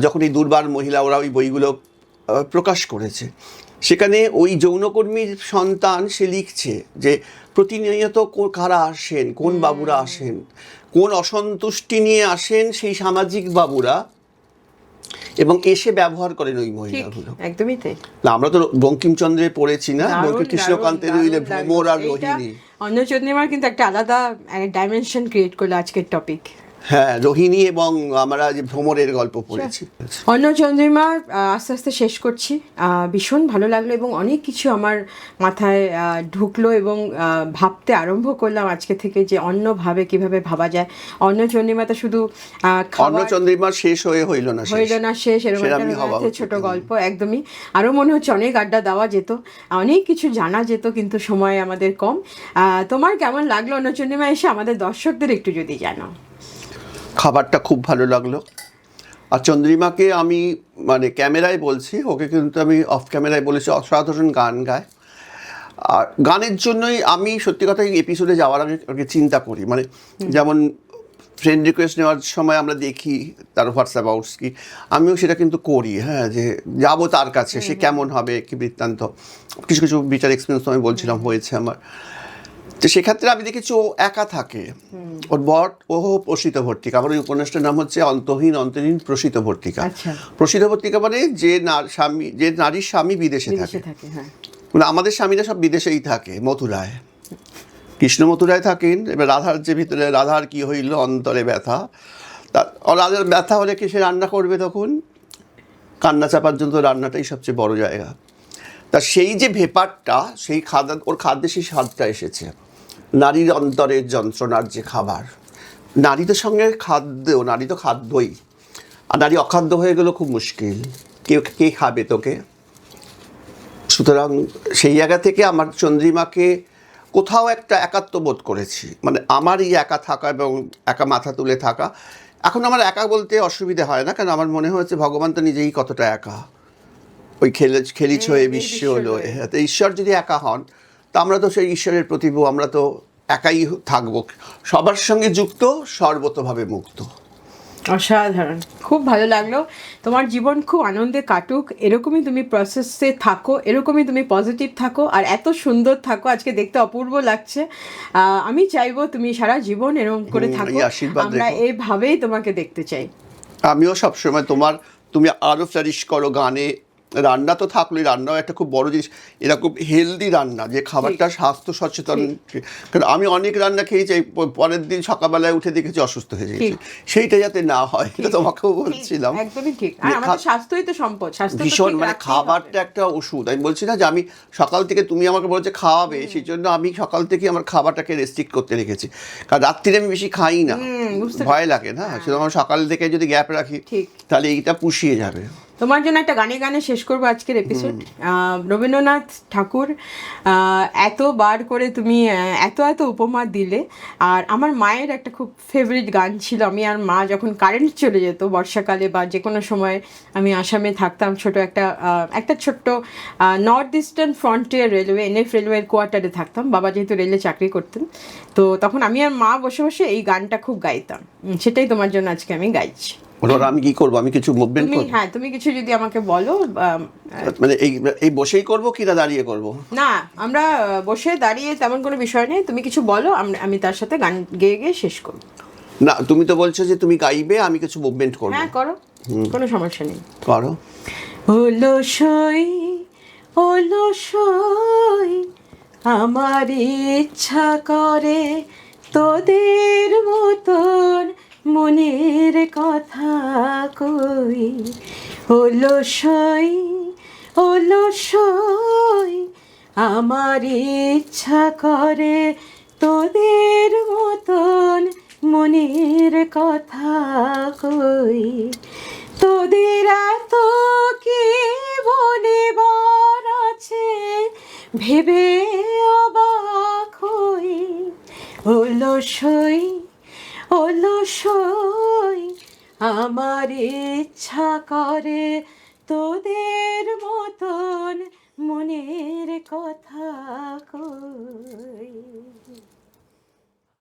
যখন এই দুর্বার মহিলা ওরা ওই বইগুলো প্রকাশ করেছে, সেখানে ওই যৌনকর্মীর সন্তান সে লিখছে যে প্রতিনিয়ত কারা আসেন, কোন বাবুরা আসেন, কোন অসন্তুষ্টি নিয়ে আসেন সেই সামাজিক বাবুরা, এবং এসে ব্যবহার করেন ওই মহিলাগুলো। একদমই তাই। না, আমরা তো বঙ্কিমচন্দ্রে পড়েছি না, বঙ্কিমকৃষ্ণকান্তের ভ্রমর আর রোহিণী। অন্নচন্দ্রিমার কিন্তু একটা আলাদা ডাইমেনশন ক্রিয়েট করলো আজকের টপিক। হ্যাঁ, রোহিণী এবং আমরা যে ভ্রমরের গল্প পড়েছি। অন্নচন্দ্রিমা আস্তে আস্তে শেষ করছি। ভীষণ ভালো লাগলো এবং অনেক কিছু আমার মাথায় ঢুকলো এবং ভাবতে আরম্ভ করলাম আজকে থেকে যে অন্যভাবে কিভাবে ভাবা যায়। অন্নচন্দ্রিমা তো শুধু অন্নচন্দ্রিমা শেষ হইল না শেষ, এরকম একটা ছোট গল্প। একদমই, আরও মনে হচ্ছে অনেক আড্ডা দেওয়া যেত, অনেক কিছু জানা যেত, কিন্তু সময় আমাদের কম। তোমার কেমন লাগলো অন্নচন্দ্রিমা এসে? আমাদের দর্শকদের একটু যদি জানাও। খাবারটা খুব ভালো লাগলো। আর চন্দ্রিমাকে আমি মানে ক্যামেরায় বলছি, ওকে কিন্তু আমি অফ ক্যামেরায় বলেছি, অসাধারণ গান গায়। আর গানের জন্যই আমি সত্যি কথা এপিসোডে যাওয়ার আগে চিন্তা করি, মানে যেমন ফ্রেন্ড রিকোয়েস্ট নেওয়ার সময় আমরা দেখি তার হোয়াটসঅ্যাপ কি, আমিও সেটা কিন্তু করি। হ্যাঁ, যে যাবো তার কাছে, সে কেমন হবে, কি বৃত্তান্ত, কিছু কিছু বিচার এক্সপিরিয়েন্স আমি বলছিলাম হয়েছে আমার। তো সেক্ষেত্রে আমি দেখেছি ও একা থাকে, ওর বট ও প্রসিত ভর্তিকা। আমার ওই উপন্যাসটার নাম হচ্ছে অন্তহীন প্রসিত ভর্তিকা। প্রসিত ভর্তিকা মানে যে নারীর স্বামী বিদেশে থাকে। মানে আমাদের স্বামীরা সব বিদেশেই থাকে, মথুরায়, কৃষ্ণ মথুরায় থাকেন। এবার রাধার যে ভিতরে রাধার কি হইল অন্তরে ব্যথা, রাধার ব্যথা হলে কি সে রান্না করবে, তখন কান্না চাপার জন্য রান্নাটাই সবচেয়ে বড় জায়গা। তা সেই যে ভেপারটা, সেই ওর খাদ্যে সেই স্বাদটা এসেছে, নারীর অন্তরের যন্ত্রণার যে খাবার। নারী তো সঙ্গে নারী তো খাদ্যই, আর নারী অখাদ্য হয়ে গেল খুব মুশকিল, কে খাবে তোকে। সুতরাং সেই জায়গা থেকে আমার চন্দ্রিমাকে কোথাও একটা একাত্ম বোধ করেছি, মানে আমার এই একা থাকা এবং একা মাথা তুলে থাকা। এখন আমার একা বলতে অসুবিধা হয় না, কারণ আমার মনে হয়েছে ভগবান তো নিজেই কতটা একা, ওই খেলিছ এ বিশ্ব হলো। তো ঈশ্বর যদি একা হন, তা আমরা তো সেই ঈশ্বরের প্রতিভূ, আমরা তো একাই থাকবো, সবার সঙ্গে যুক্ত, সর্বতভাবে মুক্ত। অসাধারণ, খুব ভালো লাগলো। তোমার জীবন খুব আনন্দে কাটুক, এরকমই তুমি প্রসেসে থাকো, এরকমই তুমি পজিটিভ থাকো, আর এত সুন্দর থাকো, আজকে দেখতে অপূর্ব লাগছে। আমি চাইবো তুমি সারা জীবন এরকম করে থাকো, আমরা এইভাবেই তোমাকে দেখতে চাই। আমিও সবসময় তুমি আরও ফ্লারিশ করো গানে। রান্না তো থাকলোই, রান্নাও একটা খুব বড় জিনিস, এরকম হেলদি রান্না, যে খাবারটা স্বাস্থ্য সচেতন। কারণ আমি অনেক রান্না খেয়েছি, পরের দিন সকালবেলায় উঠে দেখেছি অসুস্থ হয়ে গেছি, সেইটা যাতে না হয়, এটা তোমাকেও বলছিলাম। একদমই ঠিক, আমাদের স্বাস্থ্যই তো সম্পদ, ভীষণ, মানে খাবারটা একটা ওষুধ। আমি বলছি না যে আমি সকাল থেকে, তুমি আমাকে বলছে খাওয়াবে, সেই জন্য আমি সকাল থেকে আমার খাবারটাকে রেস্ট্রিক্ট করতে রেখেছি, কারণ রাত্রিরে আমি বেশি খাই না, ভয় লাগে না। সেটা আমার সকাল থেকে যদি গ্যাপ রাখি, তাহলে এইটা পুষিয়ে যাবে। তোমার জন্য একটা গানে শেষ করবো আজকের এপিসোড। রবীন্দ্রনাথ ঠাকুর এতবার করে তুমি এত উপমা দিলে। আর আমার মায়ের একটা খুব ফেভারিট গান ছিল, আমি আর মা যখন কারেন্ট চলে যেত বর্ষাকালে বা যে কোনো সময়, আমি আসামে থাকতাম, একটা ছোট্ট north eastern frontier railway, NF রেলওয়ের কোয়ার্টারে থাকতাম, বাবা যেহেতু রেলে চাকরি করতেন। তো তখন আমি আর মা বসে বসে এই গানটা খুব গাইতাম, সেটাই তোমার জন্য আজকে আমি গাইছি। ওরা আমি কি করবো, আমি কিছু মুভমেন্ট তুমি করবো? হ্যাঁ তুমি কিছু যদি আমাকে বলো মানে এই বসেই করবো কি না দাঁড়িয়ে করবো? না আমরা বসে দাঁড়িয়ে তেমন কোনো বিষয় নেই, তুমি কিছু বলো, আমি তার সাথে গান গেয়ে গেয়ে শেষ করবো। না তুমি তো বলছো যে তুমি গাইবে, আমি কিছু মুভমেন্ট করবো। হ্যাঁ করো, কোনো সমস্যা নেই। করো। অলসই অলসই আমার ইচ্ছা করে তোদের মতন মনের কথা কই। অলসই অলসই আমার ইচ্ছা করে তোদের মতন মনের কথা কই। তোদের এত কি বলিবার আছে ভেবে অবাক হই। অলসই অলসই আমার ইচ্ছা করে তোদের মতন মনের কথা কই।